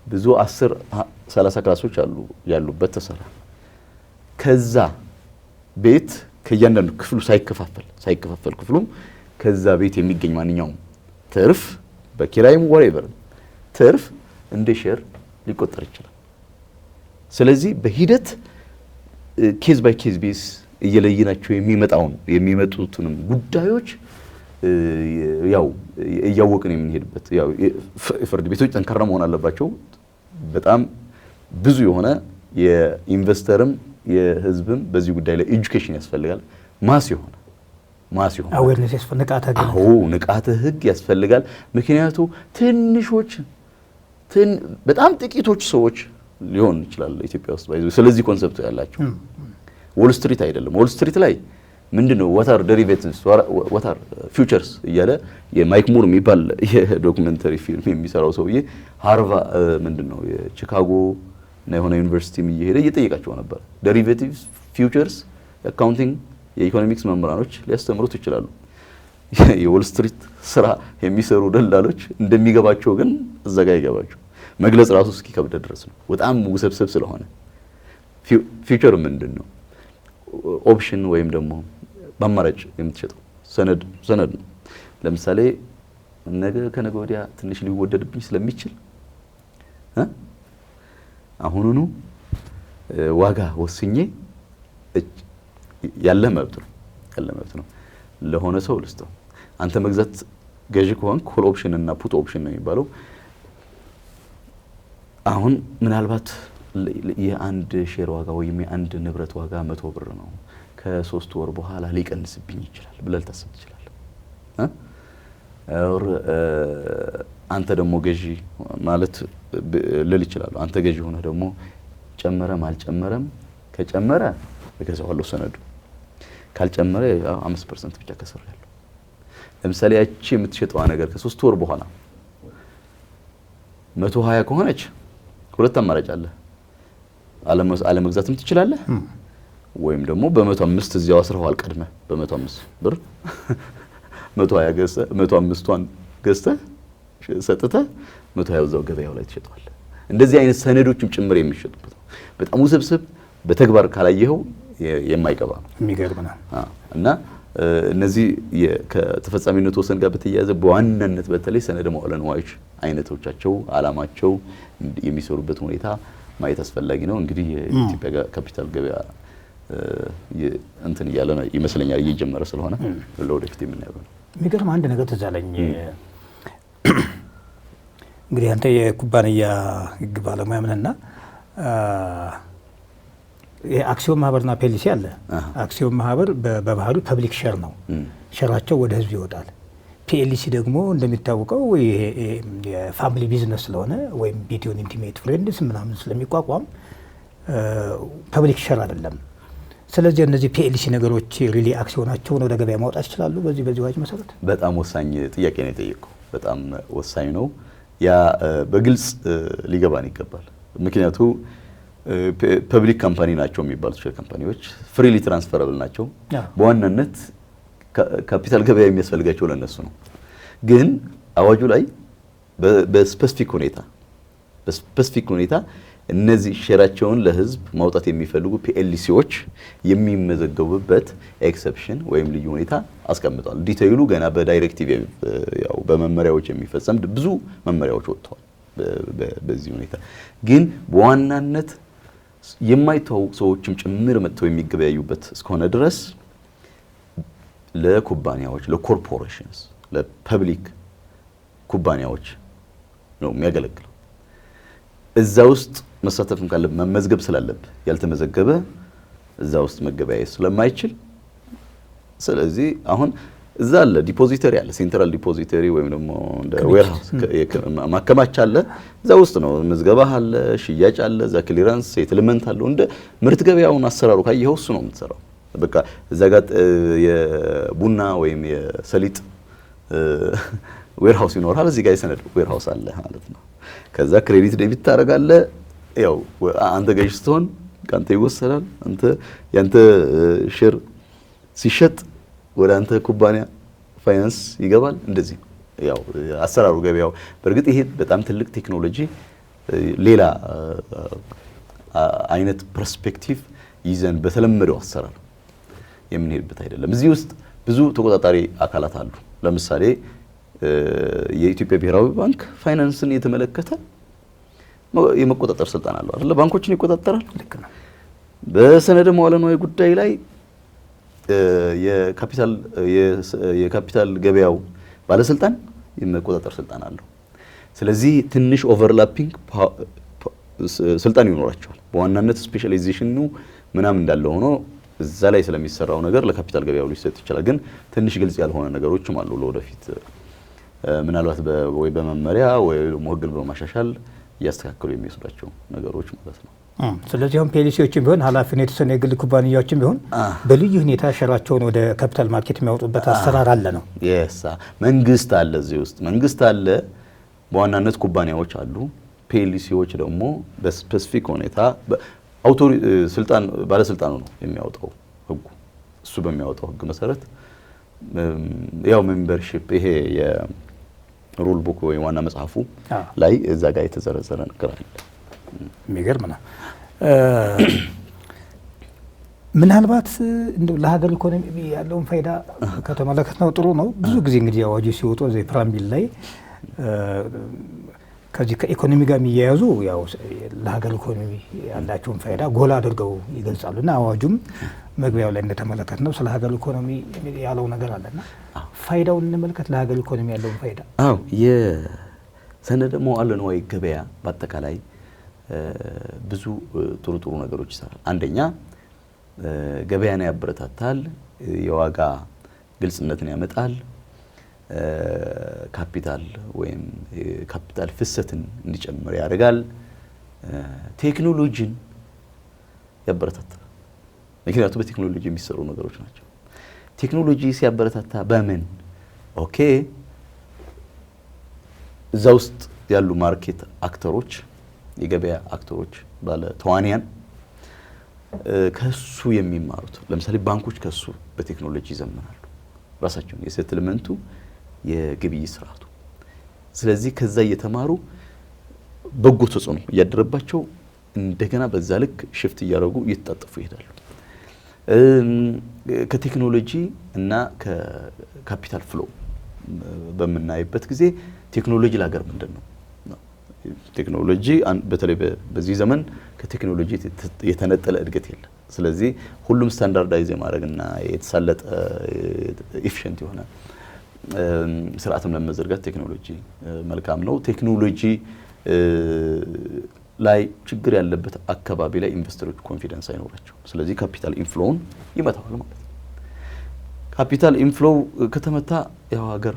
ብዙ 10-30 ክላሶች ያሉበት ተሰራ። ከዛ ቤት ከእያንዳንዱ ክፍሉ ሳይከፋፈል ክፍሉም ከዛ ቤት የሚገኝ ማንኛውም ትርፍ በኪራይም ወሬቨር ትርፍ እንደ ሼር ሊቆጠር ይችላል። ስለዚህ በሂደት ኬዝ ባይ ኬዝ ቤስ እየለየናቸው የሚመጡትንም ጉዳዮች ያው እያወቅን የምንሄድበት ያው ፍርድ ቤቶች ጠንካራ መሆን አለባቸው። በጣም ብዙ የሆነ የኢንቨስተርም የህዝብም በዚህ ጉዳይ ላይ ኤጁኬሽን ያስፈልጋል። ማስ ይሆን አዌርነስ ያስፈልጋል። ንቃተ ህግ ያስፈልጋል። ምክንያቱ ትንሾች በጣም ጥቂቶች ሰዎች ሊሆን ይችላል ኢትዮጵያ ውስጥ ባይዘው ስለዚህ ኮንሰፕት ያላቸው ዎል ስትሪት አይደለም። ዎል ስትሪት ላይ ምንድነው ዋታር ዴሪቬቲቭስ ዋታር ፊውቸርስ እያለ የማይክ ሙር የሚባል የዶክመንተሪ ፊልም የሚሰራው ሰውዬ ምንድነው የቺካጎ እና የሆነ ዩኒቨርሲቲም እየሄደ እየጠየቃቸው ነበር። ዴሪቬቲቭስ ፊውቸርስ አካውንቲንግ የኢኮኖሚክስ መምህራኖች ሊያስተምሩት ይችላሉ። የዎል ስትሪት ስራ የሚሰሩ ደላሎች እንደሚገባቸው ግን እዛ ጋር ይገባቸው መግለጽ ራሱ እስኪከብድ ድረስ ነው። በጣም ውስብስብ ስለሆነ ፊውቸር ምንድነው ኦፕሽን ወይም ደግሞ በአማራጭ የምትሸጠው ሰነድ ነው። ለምሳሌ ከነገ ወዲያ ትንሽ ሊወደድብኝ ስለሚችል አሁኑኑ ዋጋ ወስኜ ያለ መብት ነው ለሆነ ሰው ልስጠው። አንተ መግዛት ገዢ ከሆንክ ኮል ኦፕሽን እና ፑት ኦፕሽን ነው የሚባለው። አሁን ምናልባት የአንድ ሼር ዋጋ ወይም የአንድ ንብረት ዋጋ 100 ብር ነው። ከ3 ወር በኋላ ሊቀንስብኝ ይችላል ብለህ ልታስብ ትችላለህ። አንተ ደግሞ ገዢ ማለት ልል ይችላል። አንተ ገዢ ሆነ ደግሞ ጨመረም አልጨመረም ከጨመረ እገዛዋለሁ ሰነዱ፣ ካልጨመረ 5% ብቻ ከስር ያለው። ለምሳሌ ያቺ የምትሸጠዋ ነገር ከ3 ወር በኋላ 120 ከሆነች ሁለት አማራጭ አለ። አለመግዛትም ትችላለህ ወይም ደግሞ በ105 እዚያው አስረዋል ቀድመ በ105 ብር 120 ገዝተህ 105ቷን ገዝተህ ሰጥተህ 120 እዛው ገበያው ላይ ትሸጣለህ። እንደዚህ አይነት ሰነዶችም ጭምር የሚሸጡበት በጣም ውስብስብ በተግባር ካላየኸው የማይገባ ነው። የሚገርም ነው። እና እነዚህ ከተፈጻሚነት ወሰን ጋር በተያያዘ በዋናነት በተለይ ሰነደ መዋዕለ ንዋዮች አይነቶቻቸው አላማቸው የሚሰሩበት ሁኔታ ማየት አስፈላጊ ነው። እንግዲህ የኢትዮጵያ ካፒታል ገበያ እንትን እያለ ይመስለኛል እየጀመረ ስለሆነ ለወደፊት የምናየው ነው። የሚገርም አንድ ነገር ትዝ አለኝ። እንግዲህ አንተ የኩባንያ ህግ ባለሙያ ነህና አክሲዮን ማህበርና ፒኤልሲ አለ። አክሲዮን ማህበር በባህሉ ፐብሊክ ሼር ነው፣ ሼራቸው ወደ ህዝብ ይወጣል። ፒኤልሲ ደግሞ እንደሚታወቀው የፋሚሊ ቢዝነስ ስለሆነ ወይም ቢቲውን ኢንቲሜት ፍሬንድስ ምናምን ስለሚቋቋም ፐብሊክ ሼር አይደለም። ስለዚህ እነዚህ ፒኤልሲ ነገሮች ሪሊ አክሲዮናቸውን ወደ ገበያ ማውጣት ይችላሉ በዚህ አዋጅ መሰረት? በጣም ወሳኝ ጥያቄ ነው የጠየቀው። በጣም ወሳኝ ነው። ያ በግልጽ ሊገባን ይገባል። ምክንያቱ ፐብሊክ ካምፓኒ ናቸው የሚባሉት ሼር ካምፓኒዎች ፍሪሊ ትራንስፈረብል ናቸው። በዋናነት ካፒታል ገበያ የሚያስፈልጋቸው ለነሱ ነው። ግን አዋጁ ላይ በስፔሲፊክ ሁኔታ እነዚህ ሼራቸውን ለህዝብ ማውጣት የሚፈልጉ ፒኤልሲዎች የሚመዘገቡበት ኤክሰፕሽን ወይም ልዩ ሁኔታ አስቀምጧል። ዲቴይሉ ገና በዳይሬክቲቭ ያው በመመሪያዎች የሚፈጸም ብዙ መመሪያዎች ወጥተዋል። በዚህ ሁኔታ ግን በዋናነት የማይተዋወቁ ሰዎችም ጭምር መጥተው የሚገበያዩበት እስከሆነ ድረስ ለኩባንያዎች፣ ለኮርፖሬሽንስ፣ ለፐብሊክ ኩባንያዎች ነው የሚያገለግለው። እዛ ውስጥ መሳተፍም ካለ መመዝገብ ስላለብህ ያልተመዘገበ እዛ ውስጥ መገበያየት ስለማይችል፣ ስለዚህ አሁን እዛ አለ ዲፖዚተሪ አለ፣ ሴንትራል ዲፖዚተሪ ወይም ደግሞ እንደ ዌርሃውስ ማከማቻ አለ። እዛ ውስጥ ነው ምዝገባ አለ፣ ሽያጭ አለ፣ እዛ ክሊራንስ ሴትልመንት አለ። እንደ ምርት ገበያውን አሰራሩ ካየኸው እሱ ነው የምትሰራው። በቃ እዛ ጋር የቡና ወይም የሰሊጥ ዌርሃውስ ይኖራል፣ እዚህ ጋር የሰነድ ዌርሃውስ አለ ማለት ነው። ከዛ ክሬዲት ዴቢት ታደርጋለህ። ያው አንተ ገዥ ስትሆን ካንተ ይወሰዳል። አንተ ያንተ ሼር ሲሸጥ ወደ አንተ ኩባንያ ፋይናንስ ይገባል። እንደዚህ ያው አሰራሩ ገበያው። በእርግጥ ይሄ በጣም ትልቅ ቴክኖሎጂ፣ ሌላ አይነት ፐርስፔክቲቭ ይዘን በተለመደው አሰራር የምንሄድበት አይደለም። እዚህ ውስጥ ብዙ ተቆጣጣሪ አካላት አሉ። ለምሳሌ የኢትዮጵያ ብሔራዊ ባንክ ፋይናንስን የተመለከተ የመቆጣጠር ስልጣን አለው አይደል? ባንኮችን ይቆጣጠራል። ልክ ነው። በሰነደ መዋለ ንዋይ ጉዳይ ላይ የካፒታል ገበያው ባለስልጣን የመቆጣጠር ስልጣን አለው። ስለዚህ ትንሽ ኦቨርላፒንግ ስልጣን ይኖራቸዋል። በዋናነት ስፔሻላይዜሽኑ ምናምን እንዳለ ሆኖ እዛ ላይ ስለሚሰራው ነገር ለካፒታል ገበያው ሊሰጥ ይችላል። ግን ትንሽ ግልጽ ያልሆነ ነገሮችም አሉ። ለወደፊት ምናልባት ወይ በመመሪያ ወይ ደግሞ ህግን በማሻሻል እያስተካከሉ የሚወስዷቸው ነገሮች ማለት ነው። ስለዚህ አሁን ፒኤልሲዎችም ቢሆን ኃላፊነት የተወሰነ የግል ኩባንያዎችም ቢሆን በልዩ ሁኔታ ሸራቸውን ወደ ካፒታል ማርኬት የሚያወጡበት አሰራር አለ ነው። የሳ መንግስት አለ፣ እዚህ ውስጥ መንግስት አለ። በዋናነት ኩባንያዎች አሉ። ፒኤልሲዎች ደግሞ በስፔሲፊክ ሁኔታ ስልጣን ባለስልጣኑ ነው የሚያወጣው ህጉ። እሱ በሚያወጣው ህግ መሰረት ያው ሜምበርሺፕ ይሄ የሩል ቡክ ወይ ዋና መጽሐፉ ላይ እዛ ጋር የተዘረዘረ ነገር አለ። የሚገርም ነው። ምናልባት እንደው ለሀገር ኢኮኖሚ ያለውን ፋይዳ ከተመለከትነው ጥሩ ነው። ብዙ ጊዜ እንግዲህ አዋጁ ሲወጡ እዚህ ፕራምቢል ላይ ከዚህ ከኢኮኖሚ ጋር የሚያያዙ ያው ለሀገር ኢኮኖሚ ያላቸውን ፋይዳ ጎላ አድርገው ይገልጻሉ እና አዋጁም መግቢያው ላይ እንደተመለከትነው ስለ ሀገር ኢኮኖሚ ያለው ነገር አለና ፋይዳውን እንመልከት። ለሀገር ኢኮኖሚ ያለውን ፋይዳ የሰነደ መዋዕለ ንዋይ ገበያ በአጠቃላይ ብዙ ጥሩ ነገሮች ይሰራል። አንደኛ ገበያን ያበረታታል፣ የዋጋ ግልጽነትን ያመጣል፣ ካፒታል ወይም ካፒታል ፍሰትን እንዲጨምር ያደርጋል፣ ቴክኖሎጂን ያበረታታል። ምክንያቱም በቴክኖሎጂ የሚሰሩ ነገሮች ናቸው። ቴክኖሎጂ ሲያበረታታ በምን ኦኬ እዛ ውስጥ ያሉ ማርኬት አክተሮች፣ የገበያ አክተሮች፣ ባለ ተዋንያን ከሱ የሚማሩት ለምሳሌ ባንኮች ከሱ በቴክኖሎጂ ይዘምናሉ ራሳቸውን የሴትልመንቱ የግብይት ስርዓቱ። ስለዚህ ከዛ እየተማሩ በጎ ተጽዕኖ እያደረባቸው እንደገና በዛ ልክ ሽፍት እያደረጉ እየተጣጠፉ ይሄዳሉ። ከቴክኖሎጂ እና ከካፒታል ፍሎ በምናይበት ጊዜ ቴክኖሎጂ ለሀገር ምንድን ነው? ቴክኖሎጂ በተለይ በዚህ ዘመን ከቴክኖሎጂ የተነጠለ እድገት የለም። ስለዚህ ሁሉም ስታንዳርዳይዝ የማድረግና የተሳለጠ ኢፊሽንት የሆነ ስርዓትም ለመዘርጋት ቴክኖሎጂ መልካም ነው። ቴክኖሎጂ ላይ ችግር ያለበት አካባቢ ላይ ኢንቨስተሮች ኮንፊደንስ አይኖራቸው። ስለዚህ ካፒታል ኢንፍሎውን ይመታዋል ማለት ነው። ካፒታል ኢንፍሎው ከተመታ ያው ሀገር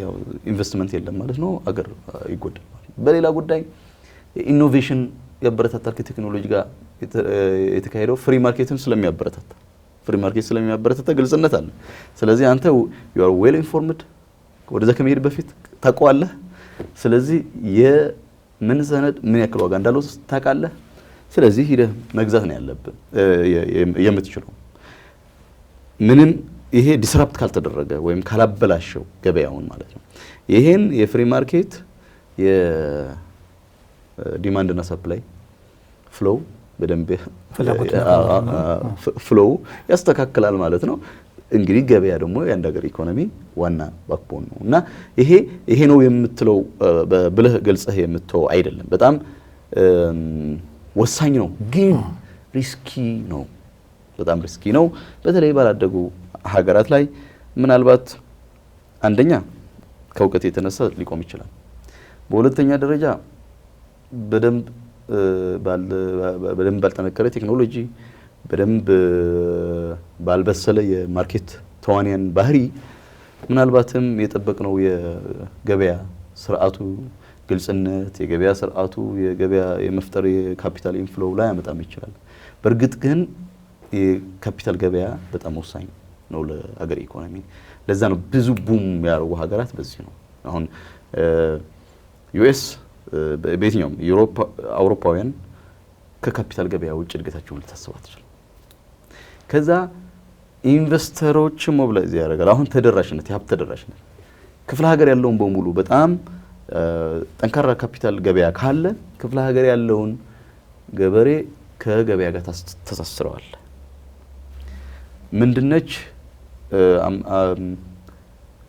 ያው ኢንቨስትመንት የለም ማለት ነው። ሀገር ይጎዳል ማለት ነው። በሌላ ጉዳይ ኢኖቬሽን ያበረታታል። ከቴክኖሎጂ ጋር የተካሄደው ፍሪ ማርኬትን ስለሚያበረታታ ግልጽነት አለ። ስለዚህ አንተ you are well informed ወደዛ ከመሄድ በፊት ታውቀዋለህ። ስለዚህ የምን ሰነድ ምን ያክል ዋጋ እንዳለው ታውቃለህ። ስለዚህ ሄደህ መግዛት ነው ያለብህ የምትችለው ምንም ይሄ ዲስራፕት ካልተደረገ ወይም ካላበላሸው ገበያውን ማለት ነው። ይሄን የፍሪ ማርኬት የዲማንድ እና ሰፕላይ ፍሎው በደንብ ፍሎው ያስተካክላል ማለት ነው። እንግዲህ ገበያ ደግሞ የአንድ ሀገር ኢኮኖሚ ዋና ባክቦን ነው እና ይሄ ነው የምትለው ብለህ ገልጸህ የምትተው አይደለም። በጣም ወሳኝ ነው፣ ግን ሪስኪ ነው። በጣም ሪስኪ ነው። በተለይ ባላደጉ ሀገራት ላይ ምናልባት አንደኛ ከእውቀት የተነሳ ሊቆም ይችላል። በሁለተኛ ደረጃ በደንብ ባልጠነከረ ቴክኖሎጂ በደንብ ባልበሰለ የማርኬት ተዋንያን ባህሪ ምናልባትም የጠበቅነው የገበያ ስርዓቱ ግልጽነት፣ የገበያ ስርዓቱ የገበያ የመፍጠር የካፒታል ኢንፍሎው ላይ ያመጣም ይችላል። በእርግጥ ግን የካፒታል ገበያ በጣም ወሳኝ ነው ለሀገር ኢኮኖሚ። ለዛ ነው ብዙ ቡም ያደረጉ ሀገራት በዚህ ነው። አሁን ዩኤስ በየትኛውም አውሮፓውያን ከካፒታል ገበያ ውጭ እድገታቸውን ልታስብ አትችልም። ከዛ ኢንቨስተሮች ሞቢላይዝ ያደርጋል። አሁን ተደራሽነት፣ የሀብት ተደራሽነት ክፍለ ሀገር ያለውን በሙሉ በጣም ጠንካራ ካፒታል ገበያ ካለ ክፍለ ሀገር ያለውን ገበሬ ከገበያ ጋር ተሳስረዋል። ምንድነች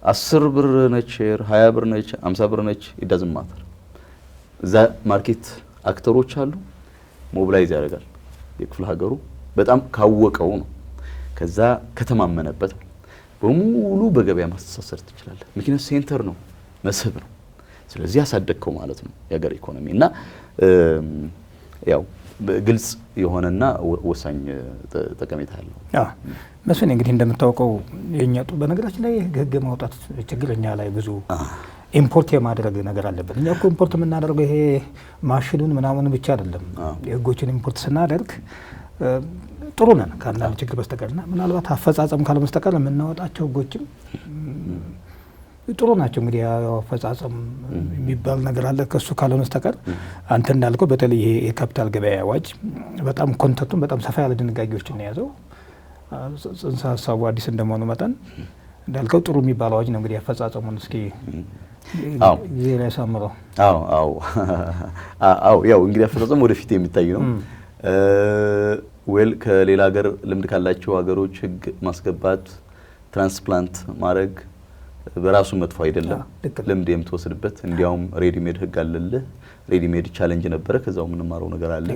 10 ብር ነች፣ 20 ብር ነች፣ 50 ብር ነች ይዳዝም ማተር። እዛ ማርኬት አክተሮች አሉ፣ ሞቢላይዝ ያደርጋል። የክፍለ ሀገሩ በጣም ካወቀው ነው፣ ከዛ ከተማመነበት በሙሉ በገበያ ማስተሳሰር ትችላለህ። ምክንያቱም ሴንተር ነው፣ መስህብ ነው። ስለዚህ ያሳደግከው ማለት ነው የሀገር ኢኮኖሚ እና ያው ግልጽ የሆነና ወሳኝ ጠቀሜታ አለው። መስፍን እንግዲህ እንደምታውቀው የኛጡ በነገራችን ላይ ህግ ማውጣት ችግርኛ ላይ ብዙ ኢምፖርት የማድረግ ነገር አለበት። እኛ እኮ ኢምፖርት የምናደርገው ይሄ ማሽኑን ምናምን ብቻ አይደለም። የህጎችን ኢምፖርት ስናደርግ ጥሩ ነን ከአንዳንድ ችግር በስተቀርና ምናልባት አፈጻጸም ካለ በስተቀር የምናወጣቸው ህጎችም ጥሩ ናቸው። እንግዲህ አፈጻጸም የሚባል ነገር አለ ከሱ ካልሆነ በስተቀር አንተ እንዳልከው በተለይ ይሄ የካፒታል ገበያ አዋጅ በጣም ኮንተንቱን በጣም ሰፋ ያለ ድንጋጌዎችን ነው የያዘው። ጽንሰ ሀሳቡ አዲስ እንደመሆኑ መጠን እንዳልከው ጥሩ የሚባል አዋጅ ነው። እንግዲህ አፈጻጸሙን እስኪ ዜና ያሳምረው። ያው እንግዲህ አፈጻጸሙ ወደፊት የሚታይ ነው። ዌል ከሌላ ሀገር ልምድ ካላቸው ሀገሮች ህግ ማስገባት ትራንስፕላንት ማድረግ በራሱ መጥፎ አይደለም። ልምድ የምትወስድበት እንዲያውም ሬዲሜድ ህግ አለልህ። ሬዲሜድ ቻሌንጅ ነበረ፣ ከዛው የምንማረው ነገር አለ።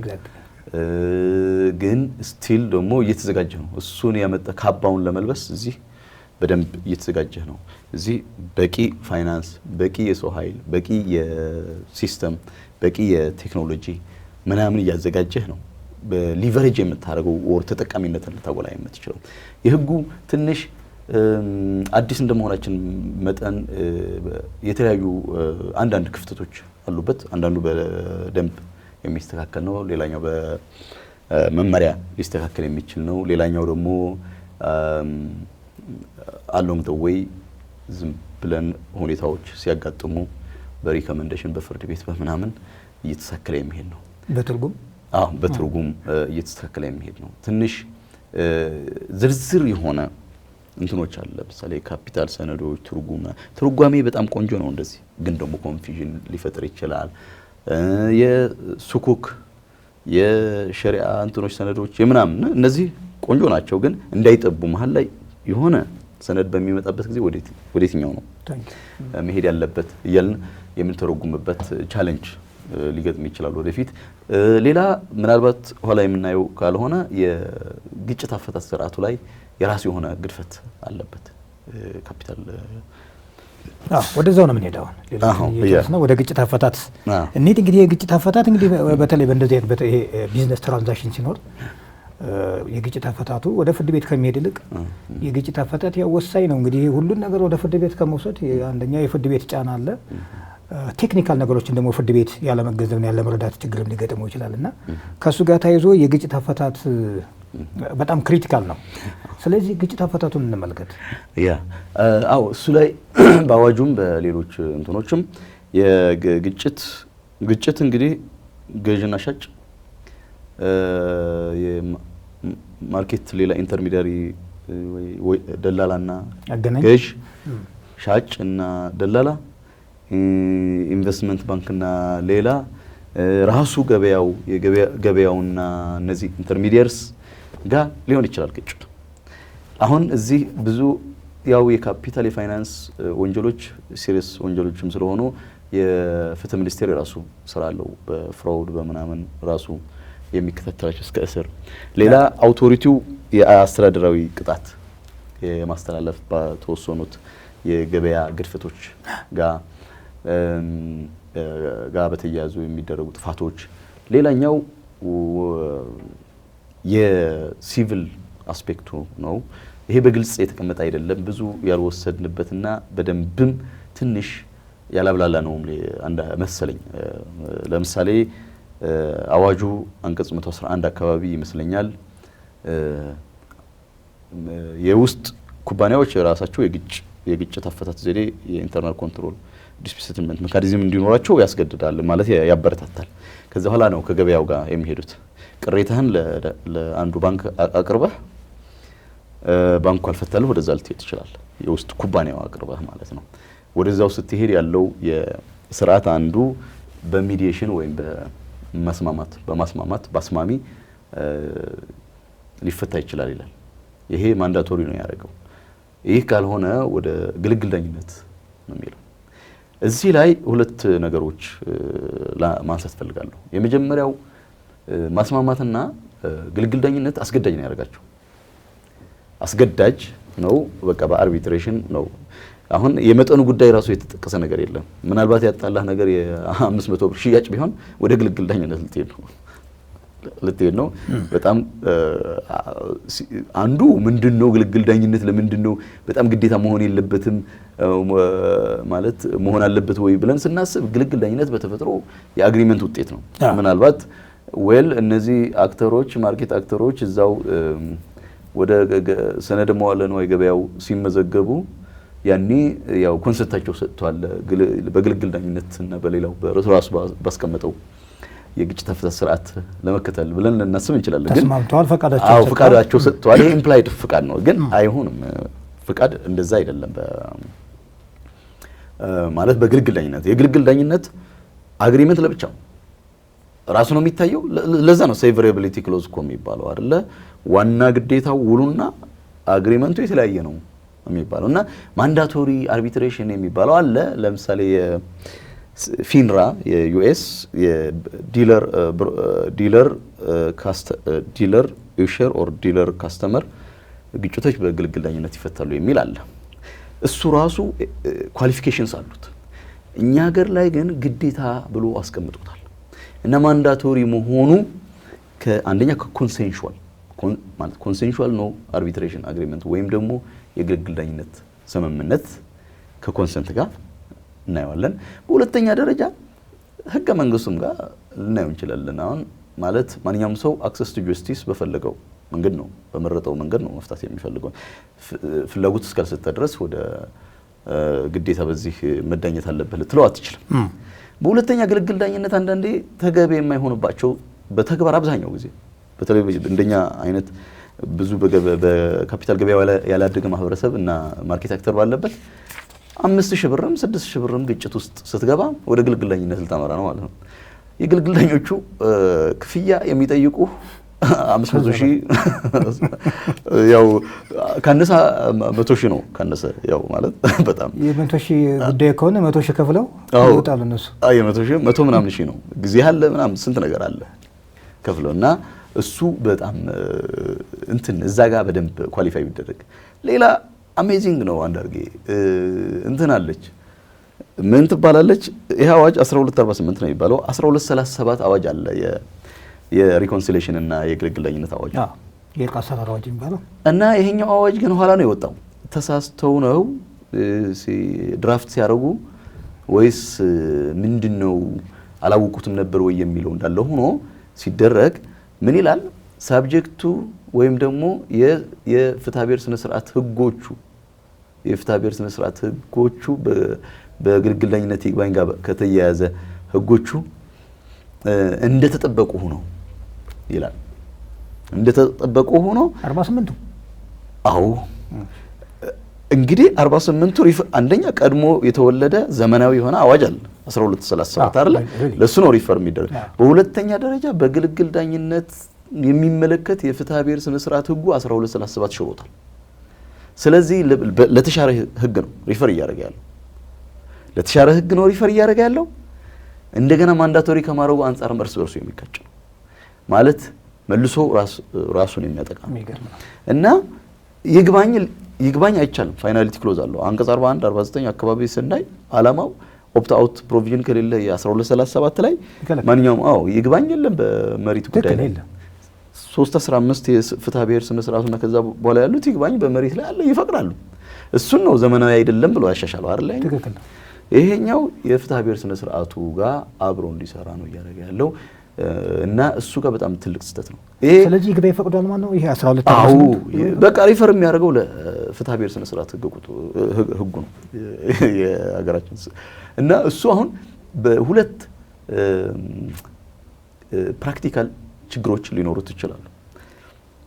ግን ስቲል ደግሞ እየተዘጋጀህ ነው። እሱን ያመጣ ካባውን ለመልበስ እዚህ በደንብ እየተዘጋጀህ ነው። እዚህ በቂ ፋይናንስ፣ በቂ የሰው ኃይል፣ በቂ የሲስተም፣ በቂ የቴክኖሎጂ ምናምን እያዘጋጀህ ነው። በሊቨሬጅ የምታደርገው ወር ተጠቃሚነትን ልታጎላ የምትችለው የህጉ ትንሽ አዲስ እንደመሆናችን መጠን የተለያዩ አንዳንድ ክፍተቶች አሉበት። አንዳንዱ በደንብ የሚስተካከል ነው፣ ሌላኛው በመመሪያ ሊስተካከል የሚችል ነው። ሌላኛው ደግሞ አሎንግ ዘ ዌይ ዝም ብለን ሁኔታዎች ሲያጋጥሙ በሪኮመንዴሽን በፍርድ ቤት በምናምን እየተስተካከለ የሚሄድ ነው። በትርጉም እየተስተካከለ የሚሄድ ነው። ትንሽ ዝርዝር የሆነ እንትኖች አለ። ለምሳሌ ካፒታል ሰነዶች ትርጓሜ በጣም ቆንጆ ነው። እንደዚህ ግን ደግሞ ኮንፊዥን ሊፈጥር ይችላል። የሱኩክ የሸሪዓ እንትኖች ሰነዶች የምናምን እነዚህ ቆንጆ ናቸው፣ ግን እንዳይጠቡ መሀል ላይ የሆነ ሰነድ በሚመጣበት ጊዜ ወዴትኛው ነው መሄድ ያለበት እያልን የምንተረጉምበት ቻሌንጅ ሊገጥም ይችላል ወደፊት። ሌላ ምናልባት ኋላ የምናየው ካልሆነ የግጭት አፈታት ስርዓቱ ላይ የራሱ የሆነ ግድፈት አለበት። ካፒታል ወደዛው ነው የምንሄደው። ሌላው ወደ ግጭት አፈታት እንሂድ። እንግዲህ የግጭት አፈታት እንግዲህ በተለይ በእንደዚህ አይነት ቢዝነስ ትራንዛክሽን ሲኖር የግጭት አፈታቱ ወደ ፍርድ ቤት ከሚሄድ ይልቅ የግጭት አፈታት ያው ወሳኝ ነው። እንግዲህ ሁሉን ነገር ወደ ፍርድ ቤት ከመውሰድ አንደኛ የፍርድ ቤት ጫና አለ። ቴክኒካል ነገሮችን ደግሞ ፍርድ ቤት ያለመገንዘብና ያለመረዳት ችግርም ሊገጥመው ይችላል እና ከእሱ ጋር ተያይዞ የግጭት አፈታት በጣም ክሪቲካል ነው። ስለዚህ ግጭት አፈታቱን እንመልከት። እሱ ላይ በአዋጁም በሌሎች እንትኖችም ግጭት እንግዲህ ገዥና ሻጭ የማርኬት ሌላ ኢንተርሚዲያሪ ደላላና ገዥ፣ ሻጭ እና ደላላ፣ ኢንቨስትመንት ባንክና ሌላ ራሱ ገበያውና እነዚህ ኢንተርሚዲየርስ ጋር ሊሆን ይችላል ግጭቱ። አሁን እዚህ ብዙ ያው የካፒታል የፋይናንስ ወንጀሎች ሲሪየስ ወንጀሎችም ስለሆኑ የፍትህ ሚኒስቴር የራሱ ስራ አለው። በፍራውድ በምናምን ራሱ የሚከታተላቸው እስከ እስር። ሌላ አውቶሪቲው የአስተዳደራዊ ቅጣት የማስተላለፍ በተወሰኑት የገበያ ግድፈቶች ጋር በተያያዙ የሚደረጉ ጥፋቶች። ሌላኛው የሲቪል አስፔክቱ ነው። ይሄ በግልጽ የተቀመጠ አይደለም። ብዙ ያልወሰድንበትና በደንብም ትንሽ ያላብላላ ነው መሰለኝ። ለምሳሌ አዋጁ አንቀጽ 111 አካባቢ ይመስለኛል የውስጥ ኩባንያዎች የራሳቸው የግጭት አፈታት ዘዴ የኢንተርናል ኮንትሮል ዲስፒት ሴትልመንት ሜካኒዝም እንዲኖራቸው ያስገድዳል ማለት ያበረታታል። ከዛ በኋላ ነው ከገበያው ጋር የሚሄዱት። ቅሬታህን ለአንዱ ባንክ አቅርበህ ባንኩ አልፈታልህ ወደዛ ልትሄድ ትችላለህ። የውስጥ ኩባንያው አቅርበህ ማለት ነው። ወደዛው ስትሄድ ያለው የስርዓት አንዱ በሚዲዬሽን ወይም በማስማማት በአስማሚ ሊፈታ ይችላል ይላል። ይሄ ማንዳቶሪ ነው ያደረገው። ይህ ካልሆነ ወደ ግልግል ዳኝነት ነው የሚለው። እዚህ ላይ ሁለት ነገሮች ማንሳት ፈልጋለሁ። የመጀመሪያው ማስማማትና ግልግል ዳኝነት አስገዳጅ ነው ያደርጋቸው። አስገዳጅ ነው በቃ በአርቢትሬሽን ነው። አሁን የመጠኑ ጉዳይ ራሱ የተጠቀሰ ነገር የለም። ምናልባት ያጣላህ ነገር የ500 ብር ሽያጭ ቢሆን ወደ ግልግል ዳኝነት ልትሄድ ነው። በጣም አንዱ ምንድነው ግልግል ዳኝነት ለምንድነው በጣም ግዴታ መሆን የለበትም ማለት መሆን አለበት ወይ ብለን ስናስብ ግልግል ዳኝነት በተፈጥሮ የአግሪመንት ውጤት ነው። ምናልባት እነዚህ አክተሮች ማርኬት አክተሮች እዛው ወደ ሰነድ መዋለ ንዋይ ገበያው ሲመዘገቡ ያኔ ያው ኮንሰንታቸው ሰጥቷል በግልግል ዳኝነት እና በሌላው በራሱ ባስቀመጠው የግጭት አፈታት ስርዓት ለመከተል ብለን ልናስብ እንችላለን። ግን ተስማምተዋል፣ ፈቃዳቸው ሰጥቷል። ይሄ ኢምፕላይድ ፍቃድ ነው፣ ግን አይሆንም። ፍቃድ እንደዛ አይደለም ማለት በግልግል ዳኝነት የግልግል ዳኝነት አግሪመንት ለብቻው ራሱ ነው የሚታየው። ለዛ ነው ሴቨሬቢሊቲ ክሎዝ እኮ የሚባለው አይደለ? ዋና ግዴታው ውሉና አግሪመንቱ የተለያየ ነው የሚባለው እና ማንዳቶሪ አርቢትሬሽን የሚባለው አለ። ለምሳሌ ፊንራ የዩኤስ ዲለር ዩሸር ኦር ዲለር ካስተመር ግጭቶች በግልግል ዳኝነት ይፈታሉ የሚል አለ። እሱ ራሱ ኳሊፊኬሽንስ አሉት። እኛ ሀገር ላይ ግን ግዴታ ብሎ አስቀምጦታል እና ማንዳቶሪ መሆኑ አንደኛ ኮንሴንሹዋል ነው አርቢትሬሽን አግሪመንት ወይም ደግሞ የግልግል ዳኝነት ስምምነት ከኮንሰንት ጋር እናየዋለን። በሁለተኛ ደረጃ ህገ መንግስቱም ጋር ልናየው እንችላለን። አሁን ማለት ማንኛውም ሰው አክሰስ ቱ ጀስቲስ በፈለገው መንገድ ነው በመረጠው መንገድ ነው መፍታት የሚፈልገው። ፍላጎት እስካልሰጠ ድረስ ወደ ግዴታ በዚህ መዳኘት አለበት ልትለው አትችልም። በሁለተኛ ግልግል ዳኝነት አንዳንዴ ተገቢ የማይሆንባቸው በተግባር አብዛኛው ጊዜ በተለይ እንደኛ አይነት ብዙ በካፒታል ገበያ ያላደገ ማህበረሰብ እና ማርኬት አክተር ባለበት 5000 ብርም 6000 ብርም ግጭት ውስጥ ስትገባ ወደ ግልግል ዳኝነት ልታመራ ነው ማለት ነው። የግልግል ዳኞቹ ክፍያ የሚጠይቁ 500,000 ያው ካነሳ 100,000 ነው ካነሰ ያው ማለት በጣም የ100,000 ጉዳይ ከሆነ 100,000 ከፍለው ይወጣሉ እነሱ። 100,000 100 ምናምን ሺህ ነው ጊዜ አለ ምናምን ስንት ነገር አለ ከፍለውና እሱ በጣም እዛ ጋር በደንብ ኳሊፋይ ቢደረግ። ሌላ አሜዚንግ ነው። አንዳርጌ እንትን አለች ምን ትባላለች? ይሄ አዋጅ 1248 ነው የሚባለው። 1237 አዋጅ አለ የሪኮንሲሌሽን እና የግልግል ዳኝነት አዋጅ የእርቅ አሰራር አዋጅ የሚባለው እና ይሄኛው አዋጅ ግን ኋላ ነው የወጣው። ተሳስተው ነው ድራፍት ሲያደርጉ ወይስ ምንድነው አላወቁትም ነበር ወይ የሚለው እንዳለ ሆኖ ሲደረግ ምን ይላል? ሳብጀክቱ ወይም ደግሞ የፍትሐብሔር ስነ ስርዓት ህጎቹ በግልግል ዳኝነት ይግባኝ ጋር ከተያያዘ ህጎቹ እንደተጠበቁ ሆኖ ይላል። እንደተጠበቁ ሆኖ 48ቱ አዎ እንግዲህ 48ቱ አንደኛ ቀድሞ የተወለደ ዘመናዊ የሆነ አዋጅ አለ 1237 አይደል? ለሱ ነው ሪፈር የሚደረግ። በሁለተኛ ደረጃ በግልግል ዳኝነት የሚመለከት የፍትሐብሔር ስነ ስርዓት ህጉ 1237 ሽሮታል። ስለዚህ ለተሻረ ህግ ነው ሪፈር እያደረገ ያለው እንደገና ማንዳቶሪ ከማድረጉ አንጻርም እርስ በርሱ የሚጋጭ ነው ማለት መልሶ ራሱን የሚያጠቃ እና ይግባኝ አይቻልም። ፋይናሊቲ ክሎዝ አለው አንቀጽ 41 49 አካባቢ ስናይ አላማው ኦፕት አውት ፕሮቪዥን ከሌለ የ1237 ላይ ማንኛውም ይግባኝ የለም በመሪት ጉዳይ ላይ 315 የፍትሐብሔር ስነ ስርዓቱና ከዛ በኋላ ያሉት ይግባኝ በመሪት ላይ አለ ይፈቅዳሉ። እሱን ነው ዘመናዊ አይደለም ብሎ ያሻሻለው አይደል? ትክክል። ይሄኛው የፍትሐብሔር ስነ ስርዓቱ ጋር አብሮ እንዲሰራ ነው እያደረገ ያለው እና እሱ ጋር በጣም ትልቅ ስህተት ነው። ስለዚህ ይግባኝ ይፈቅዳል ማለት ነው። ይሄ 12 በቃ ሪፈር የሚያደርገው ለፍትሐብሔር ስነ ስርዓት ህጉ ነው የሀገራችን እና እሱ አሁን በሁለት ፕራክቲካል ችግሮች ሊኖሩት ይችላሉ።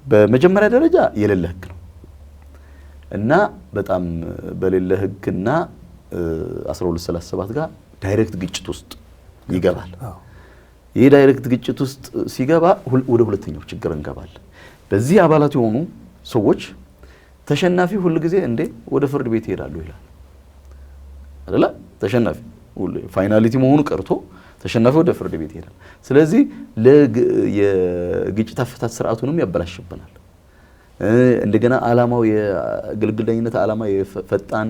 በመጀመሪያ ደረጃ የሌለ ህግ ነው እና በጣም በሌለ ህግና 1237 ጋር ዳይሬክት ግጭት ውስጥ ይገባል። ይህ ዳይሬክት ግጭት ውስጥ ሲገባ ወደ ሁለተኛው ችግር እንገባለን። በዚህ አባላት የሆኑ ሰዎች ተሸናፊ ሁሉ ጊዜ እንዴ ወደ ፍርድ ቤት ይሄዳሉ ይላል አይደለ? ተሸናፊ ፋይናሊቲ መሆኑ ቀርቶ ተሸናፊ ወደ ፍርድ ቤት ይሄዳል። ስለዚህ የግጭት አፈታት ስርዓቱንም ያበላሽብናል። እንደገና አላማው የግልግል ዳኝነት አላማ የፈጣን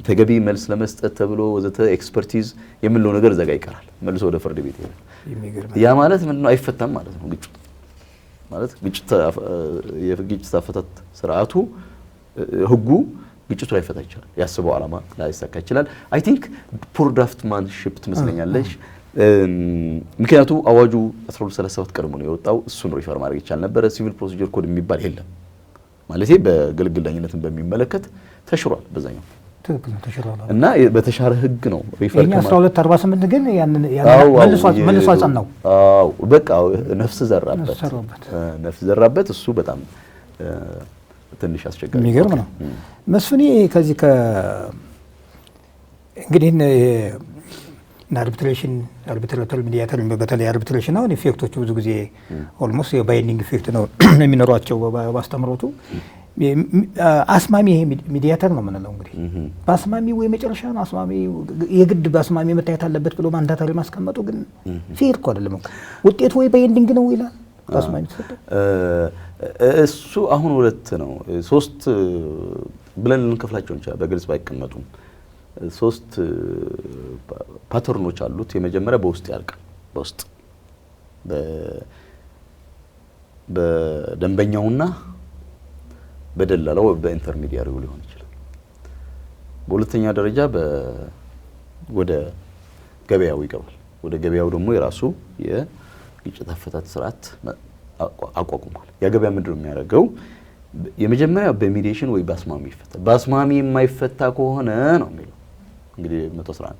ተገቢ መልስ ለመስጠት ተብሎ ወዘተ ኤክስፐርቲዝ የምንለው ነገር ዘጋ ይቀራል። መልሶ ወደ ፍርድ ቤት ይሄዳል። ያ ማለት ምንድነው? አይፈታም ማለት ነው። ግጭት ማለት የግጭት አፈታት ስርዓቱ ህጉ ግጭቱ ላይ ፈታ ይችላል። ያስበው አላማ ላይ ይሳካ ይችላል። አይ ቲንክ ፑር ድራፍትማንሺፕ ትመስለኛለሽ። ምክንያቱ አዋጁ 1237 ቀድሞ ነው የወጣው። እሱን ሪፈር ማድረግ ይቻል ነበር። ሲቪል ፕሮሲጀር ኮድ የሚባል የለም ማለት በግልግል ዳኝነትን በሚመለከት ተሽሯል። በዛኛው ትክክል ነው ተሽሯል እና በተሻረ ህግ ነው ሪፈር ከማ 1248 ግን ያንን መልሶ አጸናው። በቃ ነፍስ ዘራበት። እሱ በጣም ትንሽ አስቸጋሪ የሚገርም ነው። መስፍኔ ከዚህ እንግዲህ አርቢትሬተር ሚዲያተር በተለይ አርቢትሬሽን አሁን ኢፌክቶቹ ብዙ ጊዜ ኦልሞስት የባይንዲንግ ኢፌክት ነው የሚኖሯቸው ባስተምሮቱ። አስማሚ ይሄ ሚዲያተር ነው የምንለው እንግዲህ በአስማሚ ወይ መጨረሻ ነው አስማሚ የግድ በአስማሚ መታየት አለበት ብሎ ማንዳታሪ ማስቀመጡ ግን ፌር እኮ አይደለም። ውጤቱ ወይ ባይንዲንግ ነው ይላል በአስማሚ ተሰጠ። እሱ አሁን ሁለት ነው ሶስት ብለን ልንከፍላቸው እንችላለን በግልጽ ባይቀመጡም 3 ፓተርኖች አሉት። የመጀመሪያ በውስጥ ያልቃል። በውስጥ በደንበኛውና በደላላው በኢንተርሚዲያሪው ሊሆን ይችላል። በሁለተኛ ደረጃ ወደ ገበያው ይገባል። ወደ ገበያው ደግሞ የራሱ የግጭት አፈታት ስርዓት አቋቁሟል። ያ ገበያ ምንድነው የሚያደርገው? የመጀመሪያ በሚዲዬሽን ወይ በአስማሚ ይፈታል። በአስማሚ የማይፈታ ከሆነ ነው የሚለው እንግዲህ 111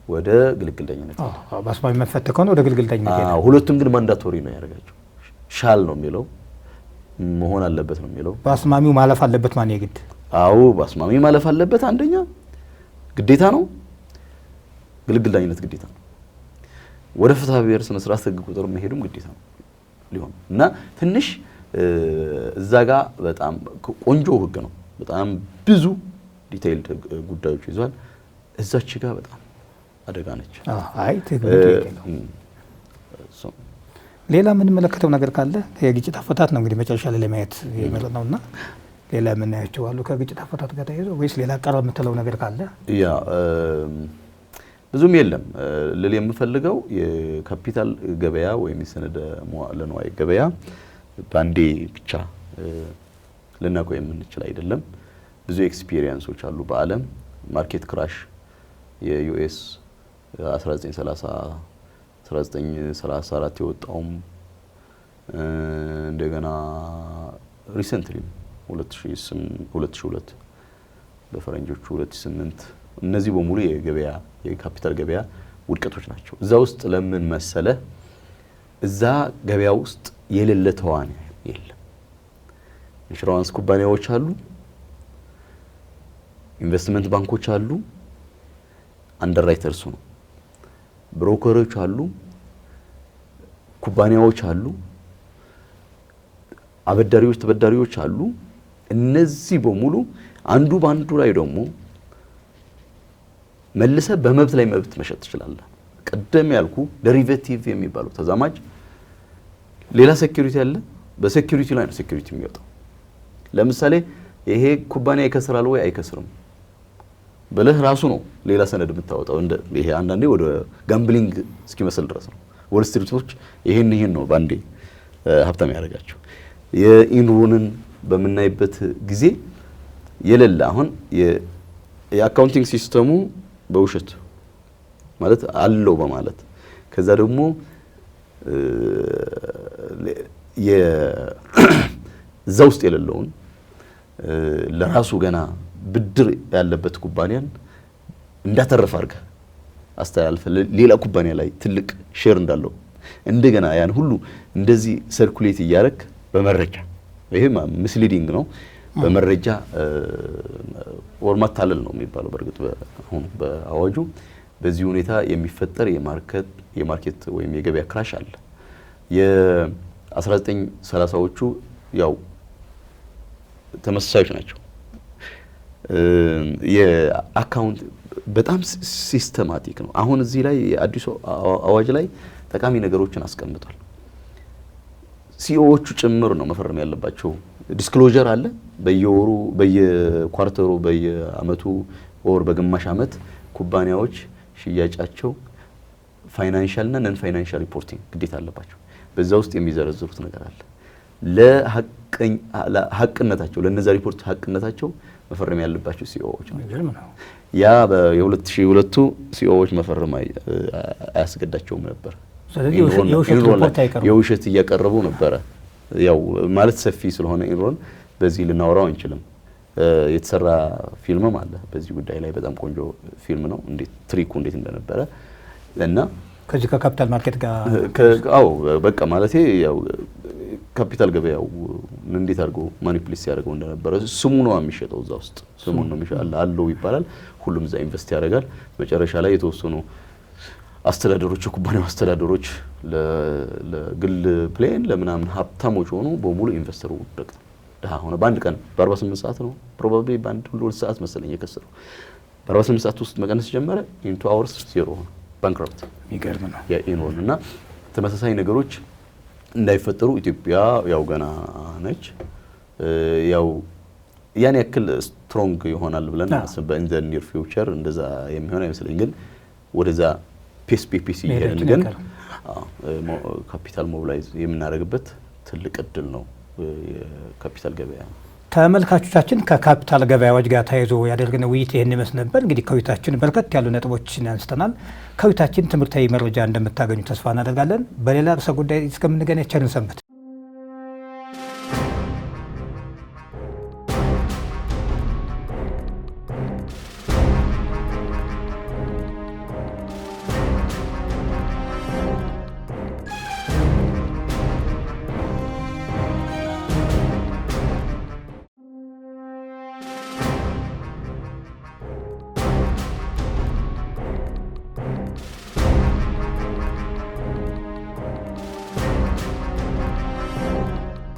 ወደ ግልግል ዳኝነት በአስማሚ የማይፈታ ከሆነ ወደ ግልግል ዳኝነት ይሄዳል። ሁለቱም ግን ማንዳቶሪ ነው ያደርጋቸው። ሻል ነው የሚለው መሆን አለበት ነው የሚለው። በአስማሚው ማለፍ አለበት ማን የግድ በአስማሚው ማለፍ አለበት። አንደኛ ግዴታ ነው። ግልግል ዳኝነት ግዴታ ነው። ወደ ፍትሐብሔር ስነ ስርዓት ህግ ቁጥር መሄዱም ግዴታ ነው ሊሆን እና ትንሽ እዛ ጋር በጣም ቆንጆ ህግ ነው። በጣም ብዙ ዲቴይልድ ጉዳዮች ይዟል። እዛች ጋር በጣም አደጋ ነች። አይ ትክክል ነው። ሌላ ምን መለከተው ነገር ካለ የግጭት አፈታት ነው እንግዲህ መጨረሻ ላይ ለማየት የመረጥነውና ሌላ የምናያቸው አሉ ከግጭት አፈታት ጋር ተያይዞ ወይስ ሌላ ቀረ የምትለው ነገር ካለ? ያ ብዙም የለም ልል የምፈልገው የካፒታል ገበያ ወይም የሰነደ መዋዕለ ንዋይ ገበያ ባንዴ ብቻ ልናቆይ የምንችል አይደለም። ብዙ ኤክስፒሪየንሶች አሉ በዓለም ማርኬት ክራሽ የዩኤስ 1934 የወጣውም እንደገና ሪሰንትሊ 2002 በፈረንጆቹ 2008 እነዚህ በሙሉ የገበያ የካፒታል ገበያ ውድቀቶች ናቸው። እዛ ውስጥ ለምን መሰለ እዛ ገበያ ውስጥ የሌለ ተዋናይ የለም። ኢንሹራንስ ኩባንያዎች አሉ፣ ኢንቨስትመንት ባንኮች አሉ፣ አንደርራይተርሱ ነው፣ ብሮከሮች አሉ፣ ኩባንያዎች አሉ፣ አበዳሪዎች ተበዳሪዎች አሉ። እነዚህ በሙሉ አንዱ ባንዱ ላይ ደግሞ መልሰ በመብት ላይ መብት መሸጥ ትችላለህ። ቀደም ያልኩ ዴሪቬቲቭ የሚባለው ተዛማጅ ሌላ ሴኩሪቲ አለ፣ በሴኩሪቲ ላይ ነው ሴኩሪቲ የሚወጣው። ለምሳሌ ይሄ ኩባንያ ይከስራል ወይ አይከስርም ብለህ ራሱ ነው ሌላ ሰነድ የምታወጣው። ይሄ አንዳንዴ ወደ ጋምብሊንግ እስኪመስል ድረስ ነው። ወል ስትሪቶች ይሄን ነው ባንዴ ሀብታም ያደርጋቸው። የኢንሮንን በምናይበት ጊዜ የሌለ አሁን የአካውንቲንግ ሲስተሙ በውሸት ማለት አለው በማለት ከዛ ደግሞ እዛ ውስጥ የሌለውን ለራሱ ገና ብድር ያለበት ኩባንያን እንዳተረፈ አድርገህ አስተላልፈ ሌላ ኩባንያ ላይ ትልቅ ሼር እንዳለው እንደገና ያን ሁሉ እንደዚህ ሰርኩሌት እያደረክ በመረጃ ይሄ ሚስሊዲንግ ነው። በመረጃ ወር ማታለል ነው የሚባለው በእርግጥ አሁን በአዋጁ። በዚህ ሁኔታ የሚፈጠር የማርኬት ወይም የገበያ ክራሽ አለ። የ1930ዎቹ ያው ተመሳሳዮች ናቸው። የአካውንት በጣም ሲስተማቲክ ነው። አሁን እዚህ ላይ የአዲሱ አዋጅ ላይ ጠቃሚ ነገሮችን አስቀምጧል። ሲኦዎቹ ጭምር ነው መፈረም ያለባቸው። ዲስክሎዠር አለ በየወሩ በየኳርተሩ በየአመቱ ወር በግማሽ አመት ኩባንያዎች ሽያጫቸው ፋይናንሻል እና ነን ፋይናንሻል ሪፖርቲንግ ግዴታ አለባቸው። በዛ ውስጥ የሚዘረዝሩት ነገር አለ። ለሐቅነታቸው ለነዛ ሪፖርት ሐቅነታቸው መፈረም ያለባቸው ሲኦዎች ነው። ያ በ2002 ሲኦዎች መፈረም አያስገዳቸውም ነበር። ስለዚህ የውሸት እያቀረቡ ነበረ። ያው ማለት ሰፊ ስለሆነ ኢንሮን በዚህ ልናወራው አንችልም። የተሰራ ፊልምም አለ በዚህ ጉዳይ ላይ በጣም ቆንጆ ፊልም ነው። እንዴት ትሪኩ እንዴት እንደነበረ እና ከዚህ ከካፒታል ማርኬት ጋር አዎ በቃ ማለት ያው ካፒታል ገበያው እንዴት አድርጎ ማኒፑሌት ያደርገው እንደነበረ ስሙ ነው የሚሸጠው። እዛ ውስጥ ስሙ ነው የሚሸጣል አለው ይባላል። ሁሉም እዛ ኢንቨስት ያደርጋል። መጨረሻ ላይ የተወሰኑ አስተዳደሮች ኩባንያው አስተዳደሮች ለግል ፕሌን ለምናምን ሀብታሞች ሆኑ በሙሉ ኢንቨስተሩ ደቅቶ ደሃ ሆነ። በአንድ ቀን በ48 ሰዓት ነው ፕሮባብሊ በአንድ 2 ሰዓት መሰለኝ የከሰረው። በ48 ሰዓት ውስጥ መቀነስ ጀመረ። ኢን 2 hours ዜሮ ሆነ። ባንክረፕት የሚገርም ነው የኢንሮን እና ተመሳሳይ ነገሮች እንዳይፈጠሩ ኢትዮጵያ ያው ገና ነች። ያው ያን ያክል ስትሮንግ ይሆናል ብለን አስበን ኢን ዘ ኒር ፊውቸር እንደዛ የሚሆን አይመስለኝ። ግን ወደዛ ፒኤስፒፒሲ ይሄን ግን ካፒታል ሞቢላይዝ የምናደርግበት ትልቅ እድል ነው የካፒታል ገበያ። ተመልካቾቻችን ከካፒታል ገበያዎች ጋር ተያይዞ ያደረግነው ውይይት ይሄን ይመስል ነበር። እንግዲህ ከውይይታችን በርከት ያሉ ነጥቦችን አንስተናል። ከውይይታችን ትምህርታዊ መረጃ እንደምታገኙ ተስፋ እናደርጋለን። በሌላ ርዕሰ ጉዳይ እስከምንገናኝ ቸርን ሰንብት።